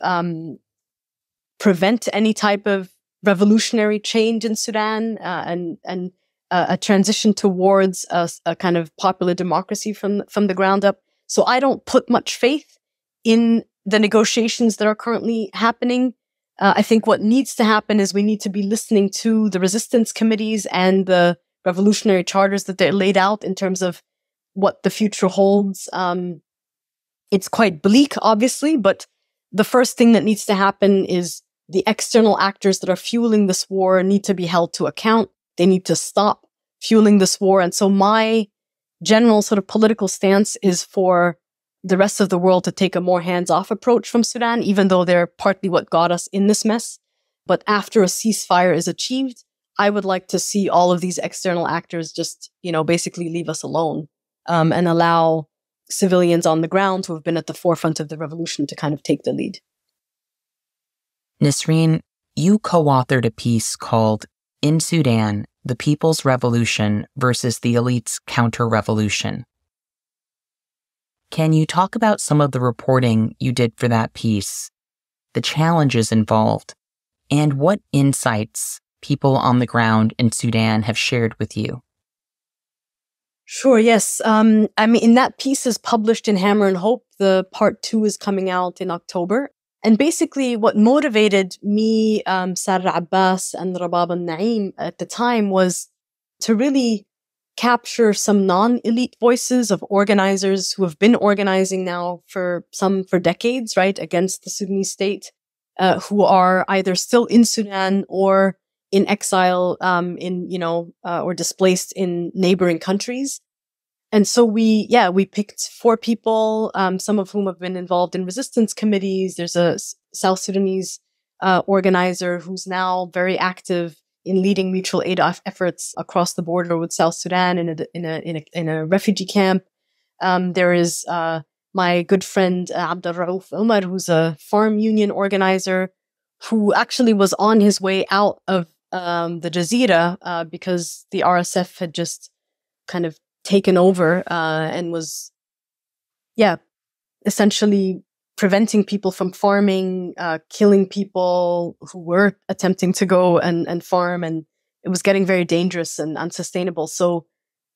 prevent any type of revolutionary change in Sudan and a transition towards a kind of popular democracy from the ground up. So I don't put much faith in the negotiations that are currently happening. I think what needs to happen is we need to be listening to the resistance committees and the revolutionary charters that they laid out in terms of what the future holds. It's quite bleak, obviously, but the first thing that needs to happen is the external actors that are fueling this war need to be held to account. They need to stop fueling this war. And so my general sort of political stance is for the rest of the world to take a more hands-off approach from Sudan, even though they're partly what got us in this mess. But after a ceasefire is achieved, I would like to see all of these external actors just, basically leave us alone, and allow civilians on the ground who have been at the forefront of the revolution to kind of take the lead. Nisrin, you co-authored a piece called In Sudan, the People's Revolution versus the Elite's Counter-Revolution. Can you talk about some of the reporting you did for that piece, the challenges involved, and what insights people on the ground in Sudan have shared with you? Sure, yes. In that piece is published in Hammer and Hope. The part 2 is coming out in October. And basically what motivated me, Sarah Abbas and Rabab al-Naim at the time was to really capture some non-elite voices of organizers who have been organizing now for decades, right, against the Sudanese state, who are either still in Sudan or in exile, or displaced in neighboring countries. And so we picked 4 people, some of whom have been involved in resistance committees. There's a South Sudanese organizer who's now very active in leading mutual aid efforts across the border with South Sudan in a refugee camp. There is my good friend Abdul Rauf Umar, who's a farm union organizer, who actually was on his way out of the Jazeera because the RSF had just kind of taken over and was, essentially preventing people from farming, killing people who were attempting to go and farm, and it was getting very dangerous and unsustainable. So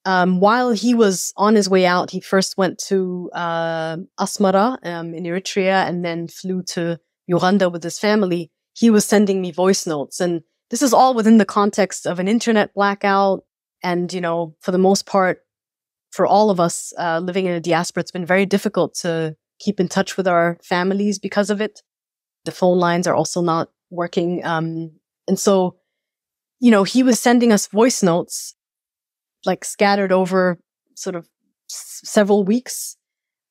while he was on his way out, he first went to Asmara in Eritrea and then flew to Uganda with his family. He was sending me voice notes, and this is all within the context of an internet blackout. And, for the most part, for all of us living in a diaspora, it's been very difficult to keep in touch with our families because of it. The phone lines are also not working. And so, he was sending us voice notes, like scattered over sort of several weeks,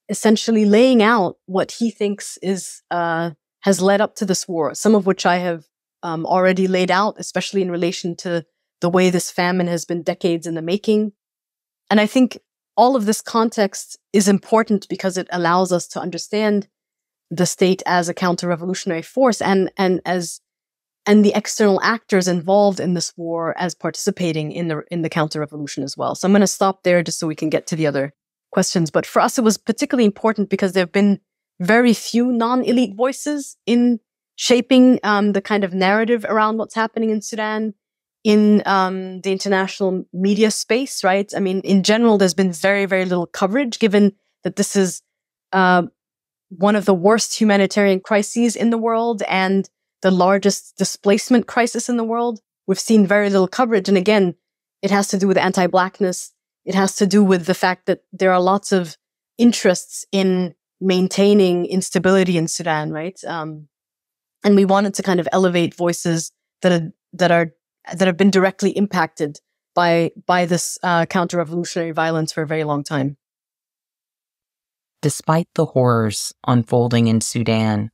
essentially laying out what he thinks has led up to this war, some of which I have already laid out, especially in relation to the way this famine has been decades in the making. And I think all of this context is important because it allows us to understand the state as a counter-revolutionary force and the external actors involved in this war as participating in the counter-revolution as well. So I'm going to stop there just so we can get to the other questions. But for us, it was particularly important because there have been very few non-elite voices in shaping the kind of narrative around what's happening in Sudan in the international media space, right? I mean, in general, there's been very, very little coverage, given that this is one of the worst humanitarian crises in the world and the largest displacement crisis in the world. We've seen very little coverage. And again, it has to do with anti-Blackness. It has to do with the fact that there are lots of interests in maintaining instability in Sudan, right? And we wanted to kind of elevate voices that have been directly impacted by this counter-revolutionary violence for a very long time. Despite the horrors unfolding in Sudan,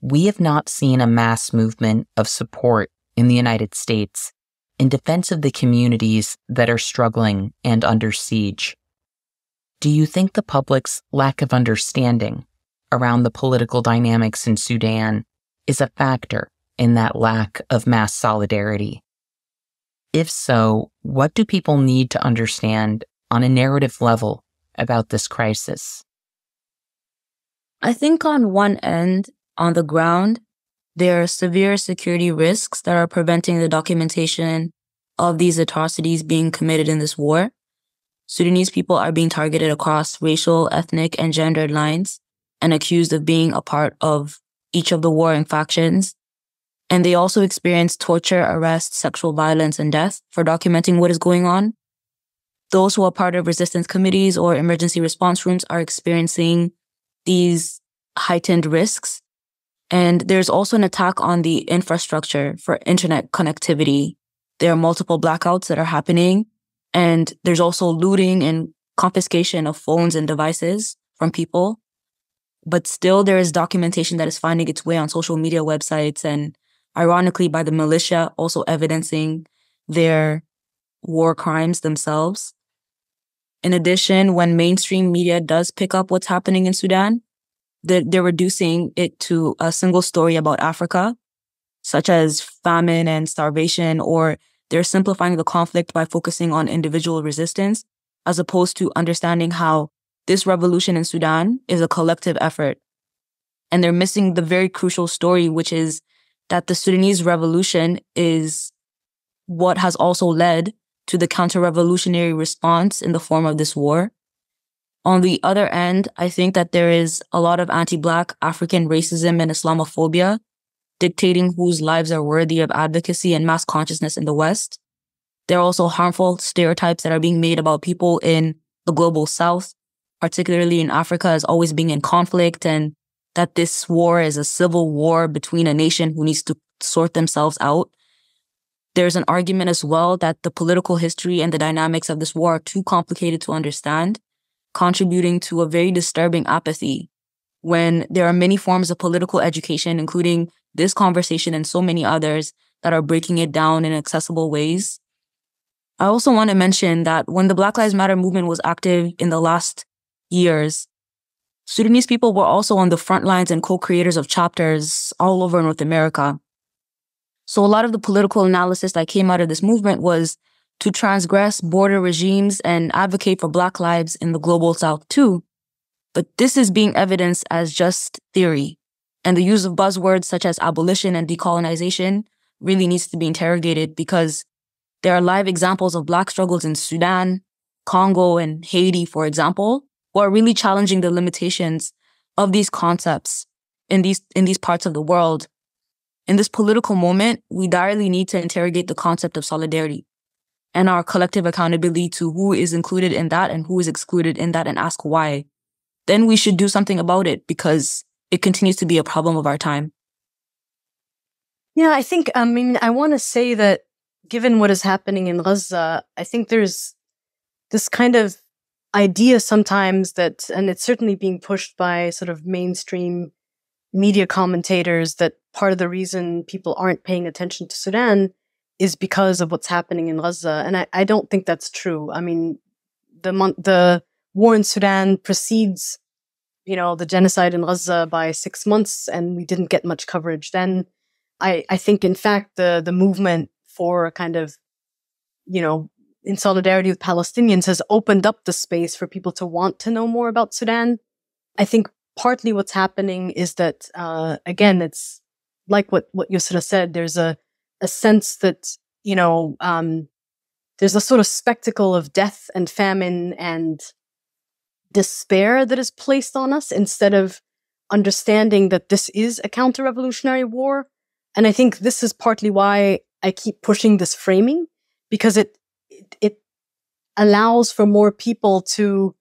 we have not seen a mass movement of support in the United States in defense of the communities that are struggling and under siege. Do you think the public's lack of understanding around the political dynamics in Sudan is a factor in that lack of mass solidarity? If so, what do people need to understand on a narrative level about this crisis? I think on one end, on the ground, there are severe security risks that are preventing the documentation of these atrocities being committed in this war. Sudanese people are being targeted across racial, ethnic, and gendered lines and accused of being a part of each of the warring factions. And they also experience torture, arrest, sexual violence, and death for documenting what is going on. Those who are part of resistance committees or emergency response rooms are experiencing these heightened risks. And there's also an attack on the infrastructure for internet connectivity. There are multiple blackouts that are happening. And there's also looting and confiscation of phones and devices from people. But still, there is documentation that is finding its way on social media websites and, ironically, by the militia, also evidencing their war crimes themselves. In addition, when mainstream media does pick up what's happening in Sudan, they're reducing it to a single story about Africa, such as famine and starvation, or they're simplifying the conflict by focusing on individual resistance, as opposed to understanding how this revolution in Sudan is a collective effort. And they're missing the very crucial story, which is that the Sudanese revolution is what has also led to the counter-revolutionary response in the form of this war. On the other end, I think that there is a lot of anti-Black African racism and Islamophobia dictating whose lives are worthy of advocacy and mass consciousness in the West. There are also harmful stereotypes that are being made about people in the global South, particularly in Africa, as always being in conflict, and that this war is a civil war between a nation who needs to sort themselves out. There's an argument as well that the political history and the dynamics of this war are too complicated to understand, contributing to a very disturbing apathy when there are many forms of political education, including this conversation and so many others, that are breaking it down in accessible ways. I also want to mention that when the Black Lives Matter movement was active in the last years, Sudanese people were also on the front lines and co-creators of chapters all over North America. So a lot of the political analysis that came out of this movement was to transgress border regimes and advocate for Black lives in the global South too. But this is being evidenced as just theory. And the use of buzzwords such as abolition and decolonization really needs to be interrogated, because there are live examples of Black struggles in Sudan, Congo, and Haiti, for example, who are really challenging the limitations of these concepts in these parts of the world. In this political moment, we direly need to interrogate the concept of solidarity and our collective accountability to who is included in that and who is excluded in that, and ask why. Then we should do something about it, because it continues to be a problem of our time. Yeah, I want to say that given what is happening in Gaza, I think there's this kind of idea sometimes that, and it's certainly being pushed by sort of mainstream media commentators, that part of the reason people aren't paying attention to Sudan is because of what's happening in Gaza. And I don't think that's true. I mean, the war in Sudan precedes, the genocide in Gaza by 6 months, and we didn't get much coverage then. I think, in fact, the movement for kind of, in solidarity with Palestinians has opened up the space for people to want to know more about Sudan. I think partly what's happening is that, again, it's like what Yusra said, there's a sense that, there's a sort of spectacle of death and famine and despair that is placed on us, instead of understanding that this is a counter-revolutionary war. And I think this is partly why I keep pushing this framing, because it allows for more people to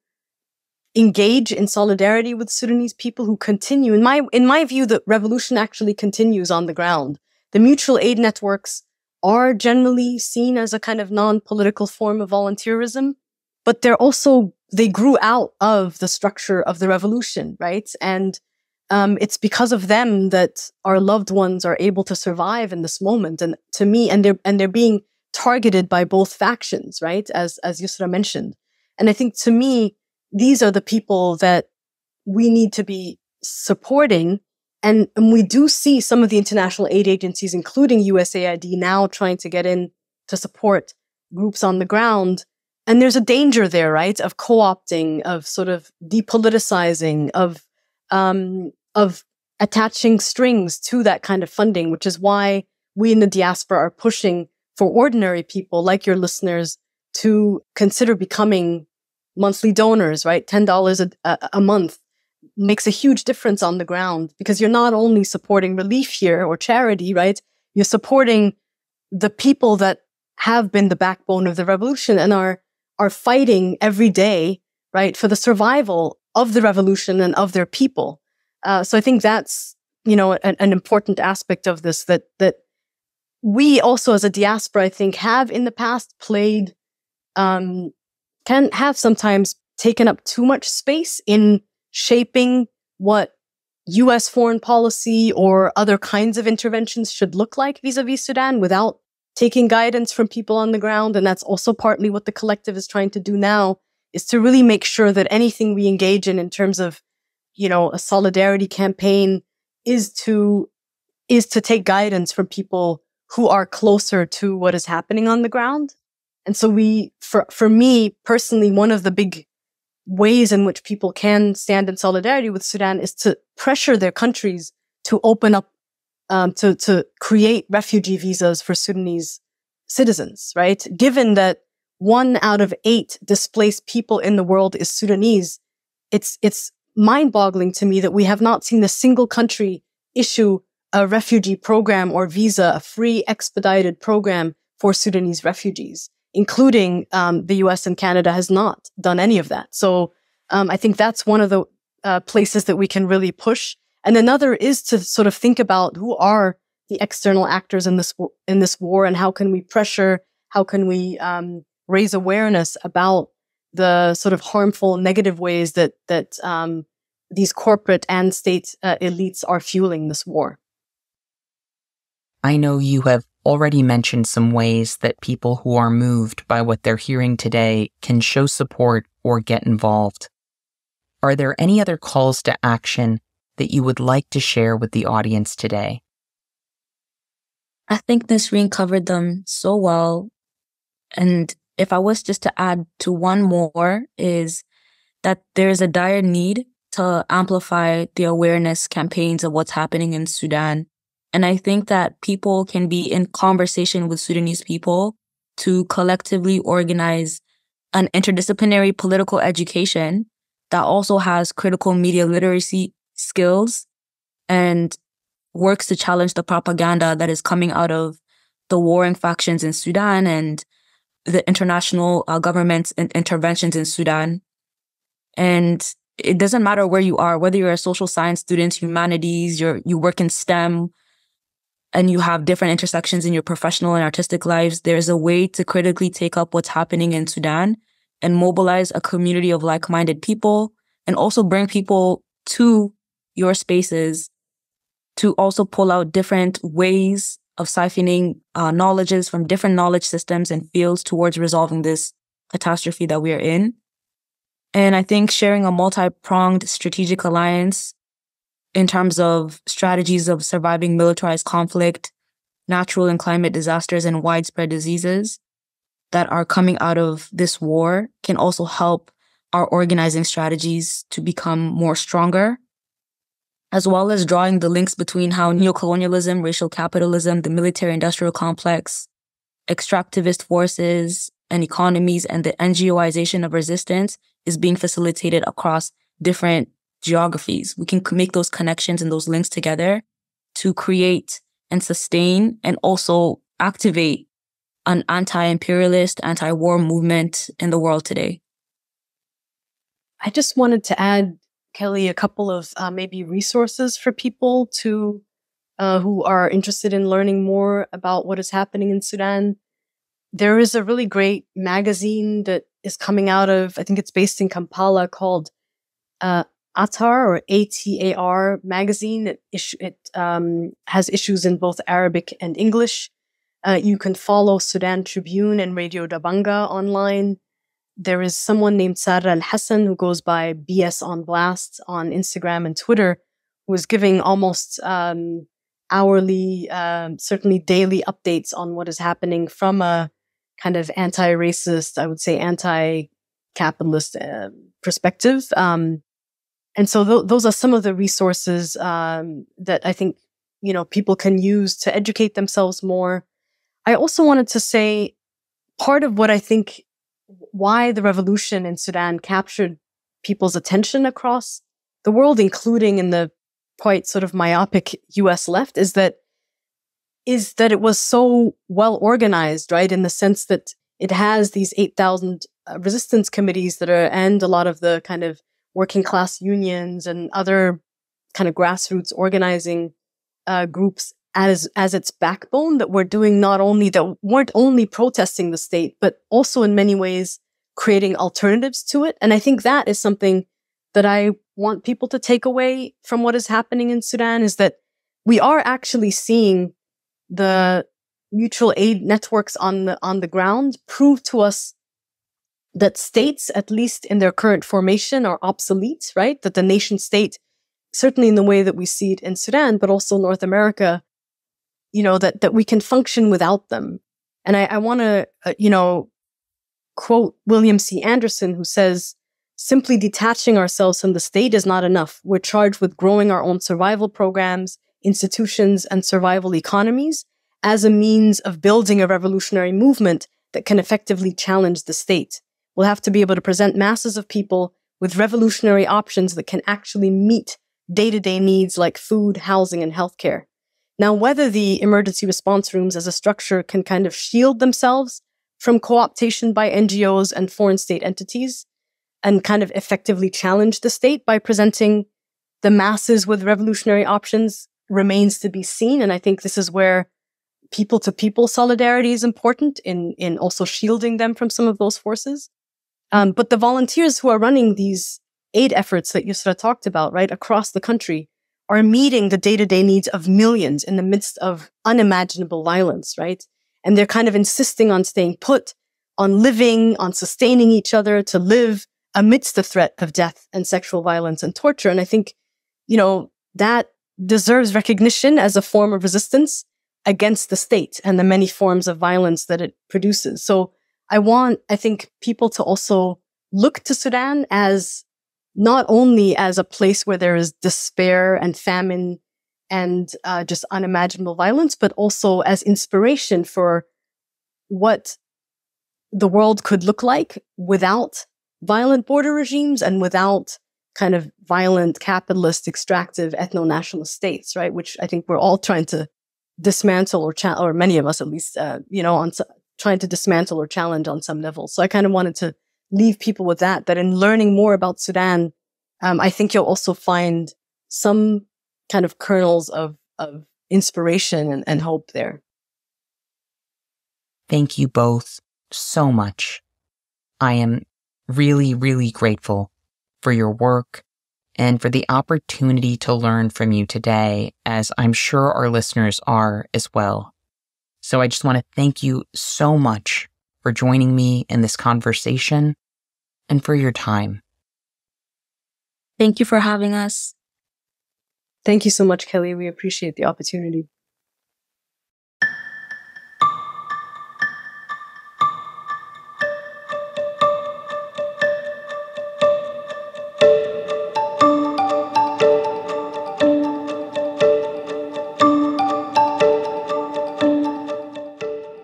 engage in solidarity with Sudanese people who continue. In my view, the revolution actually continues on the ground. The mutual aid networks are generally seen as a kind of non-political form of volunteerism, but they grew out of the structure of the revolution, right? And it's because of them that our loved ones are able to survive in this moment. And to me, and they're being targeted by both factions, right? As Yusra mentioned. And I think, to me, these are the people that we need to be supporting. And we do see some of the international aid agencies, including USAID, now trying to get in to support groups on the ground. And there's a danger there, right? Of co-opting, of sort of depoliticizing, of attaching strings to that kind of funding, which is why we in the diaspora are pushing for ordinary people like your listeners to consider becoming monthly donors, right? $10 a month makes a huge difference on the ground, because you're not only supporting relief here or charity, right? You're supporting the people that have been the backbone of the revolution and are fighting every day, right, for the survival of the revolution and of their people. So I think that's, an important aspect of this, that we also as a diaspora, I think, have in the past played, can have sometimes taken up too much space in shaping what US foreign policy or other kinds of interventions should look like vis-a-vis Sudan, without taking guidance from people on the ground. And that's also partly what the collective is trying to do now, is to really make sure that anything we engage in terms of, a solidarity campaign is to take guidance from people who are closer to what is happening on the ground. And so for me personally, one of the big ways in which people can stand in solidarity with Sudan is to pressure their countries to open up, to create refugee visas for Sudanese citizens, right? Given that 1 out of 8 displaced people in the world is Sudanese, it's mind-boggling to me that we have not seen a single country issue a refugee program or visa, a free expedited program for Sudanese refugees, including the US and Canada has not done any of that. So I think that's one of the places that we can really push. And another is to sort of think about who are the external actors in this war, and how can we pressure, how can we raise awareness about the sort of harmful, negative ways that these corporate and state elites are fueling this war. I know you have already mentioned some ways that people who are moved by what they're hearing today can show support or get involved. Are there any other calls to action that you would like to share with the audience today? I think Nisrin covered them so well. And if I was just to add to one more, is that there's a dire need to amplify the awareness campaigns of what's happening in Sudan. And I think that people can be in conversation with Sudanese people to collectively organize an interdisciplinary political education that also has critical media literacy skills and works to challenge the propaganda that is coming out of the warring factions in Sudan and the international government's interventions in Sudan. And it doesn't matter where you are, whether you're a social science student, humanities, you work in STEM, and you have different intersections in your professional and artistic lives, there's a way to critically take up what's happening in Sudan and mobilize a community of like-minded people, and also bring people to your spaces to also pull out different ways of siphoning knowledges from different knowledge systems and fields towards resolving this catastrophe that we are in. And I think sharing a multi-pronged strategic alliance in terms of strategies of surviving militarized conflict, natural and climate disasters, and widespread diseases that are coming out of this war can also help our organizing strategies to become more stronger, as well as drawing the links between how neocolonialism, racial capitalism, the military-industrial complex, extractivist forces and economies, and the NGOization of resistance is being facilitated across different geographies. We can make those connections and those links together to create and sustain and also activate an anti-imperialist, anti-war movement in the world today. I just wanted to add, Kelly, a couple of maybe resources for people to who are interested in learning more about what is happening in Sudan. There is a really great magazine that is coming out of, I think it's based in Kampala, called Atar, or ATAR magazine. It has issues in both Arabic and English. You can follow Sudan Tribune and Radio Dabanga online. There is someone named Sarah Al-Hassan who goes by BS on Blast on Instagram and Twitter, who is giving almost hourly, certainly daily updates on what is happening from a kind of anti-racist, I would say anti-capitalist perspective. And so those are some of the resources that I think, people can use to educate themselves more. I also wanted to say part of what I think why the revolution in Sudan captured people's attention across the world, including in the quite sort of myopic US left, is that it was so well organized, right? In the sense that it has these 8,000 resistance committees and a lot of the kind of working class unions and other kind of grassroots organizing groups as its backbone, that weren't only protesting the state, but also in many ways creating alternatives to it. And I think that is something that I want people to take away from what is happening in Sudan, is that we are actually seeing the mutual aid networks on the ground prove to us that states, at least in their current formation, are obsolete, right? That the nation state, certainly in the way that we see it in Sudan, but also North America, that we can function without them. And I want to, quote William C. Anderson, who says, simply detaching ourselves from the state is not enough. We're charged with growing our own survival programs, institutions, and survival economies as a means of building a revolutionary movement that can effectively challenge the state. We'll have to be able to present masses of people with revolutionary options that can actually meet day-to-day needs like food, housing, and healthcare. Now, whether the emergency response rooms as a structure can kind of shield themselves from co-optation by NGOs and foreign state entities and kind of effectively challenge the state by presenting the masses with revolutionary options remains to be seen. And I think this is where people-to-people solidarity is important in also shielding them from some of those forces. But the volunteers who are running these aid efforts that Yusra talked about, right, across the country, are meeting the day-to-day needs of millions in the midst of unimaginable violence, right? And they're kind of insisting on staying put, on living, on sustaining each other to live amidst the threat of death and sexual violence and torture. And I think, that deserves recognition as a form of resistance against the state and the many forms of violence that it produces. So I think, people to also look to Sudan as not only as a place where there is despair and famine and just unimaginable violence, but also as inspiration for what the world could look like without violent border regimes and without kind of violent, capitalist, extractive, ethno-nationalist states, right? Which I think we're all trying to dismantle or many of us at least, trying to dismantle or challenge on some level. So I kind of wanted to leave people with that in learning more about Sudan, I think you'll also find some kind of kernels of inspiration and hope there. Thank you both so much. I am really, really grateful for your work and for the opportunity to learn from you today, as I'm sure our listeners are as well. So I just want to thank you so much for joining me in this conversation and for your time. Thank you for having us. Thank you so much, Kelly. We appreciate the opportunity.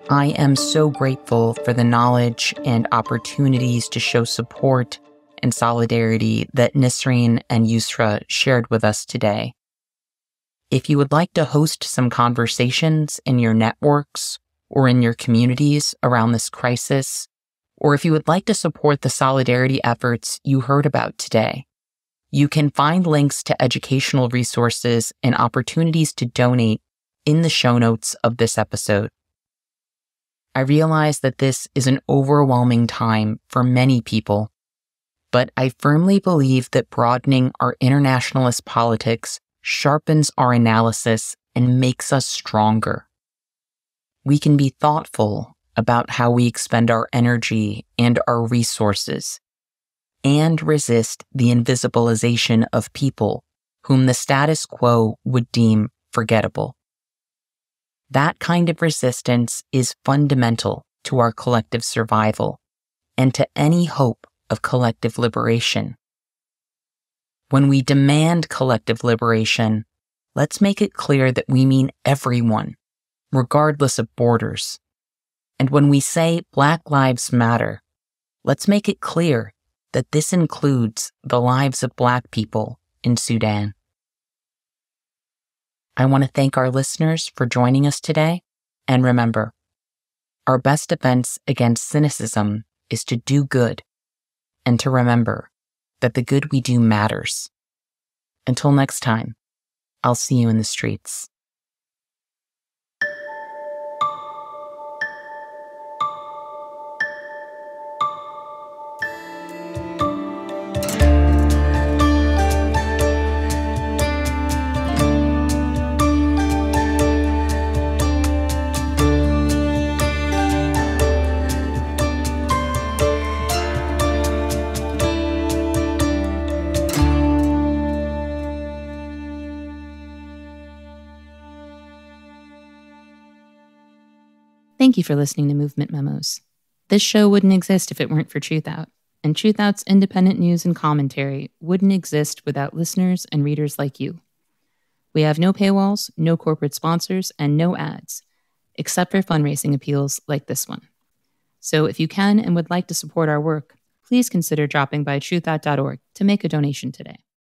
I am so grateful for the knowledge and opportunities to show support and solidarity that Nisrin and Yusra shared with us today. If you would like to host some conversations in your networks or in your communities around this crisis, or if you would like to support the solidarity efforts you heard about today, you can find links to educational resources and opportunities to donate in the show notes of this episode. I realize that this is an overwhelming time for many people, but I firmly believe that broadening our internationalist politics sharpens our analysis and makes us stronger. We can be thoughtful about how we expend our energy and our resources, and resist the invisibilization of people whom the status quo would deem forgettable. That kind of resistance is fundamental to our collective survival and to any hope of collective liberation. When we demand collective liberation, let's make it clear that we mean everyone, regardless of borders. And when we say Black Lives Matter, let's make it clear that this includes the lives of Black people in Sudan. I want to thank our listeners for joining us today, and remember, our best defense against cynicism is to do good, and to remember that the good we do matters. Until next time, I'll see you in the streets. Thank you for listening to Movement Memos. This show wouldn't exist if it weren't for Truthout, and Truthout's independent news and commentary wouldn't exist without listeners and readers like you. We have no paywalls, no corporate sponsors, and no ads, except for fundraising appeals like this one. So if you can and would like to support our work, please consider dropping by truthout.org to make a donation today.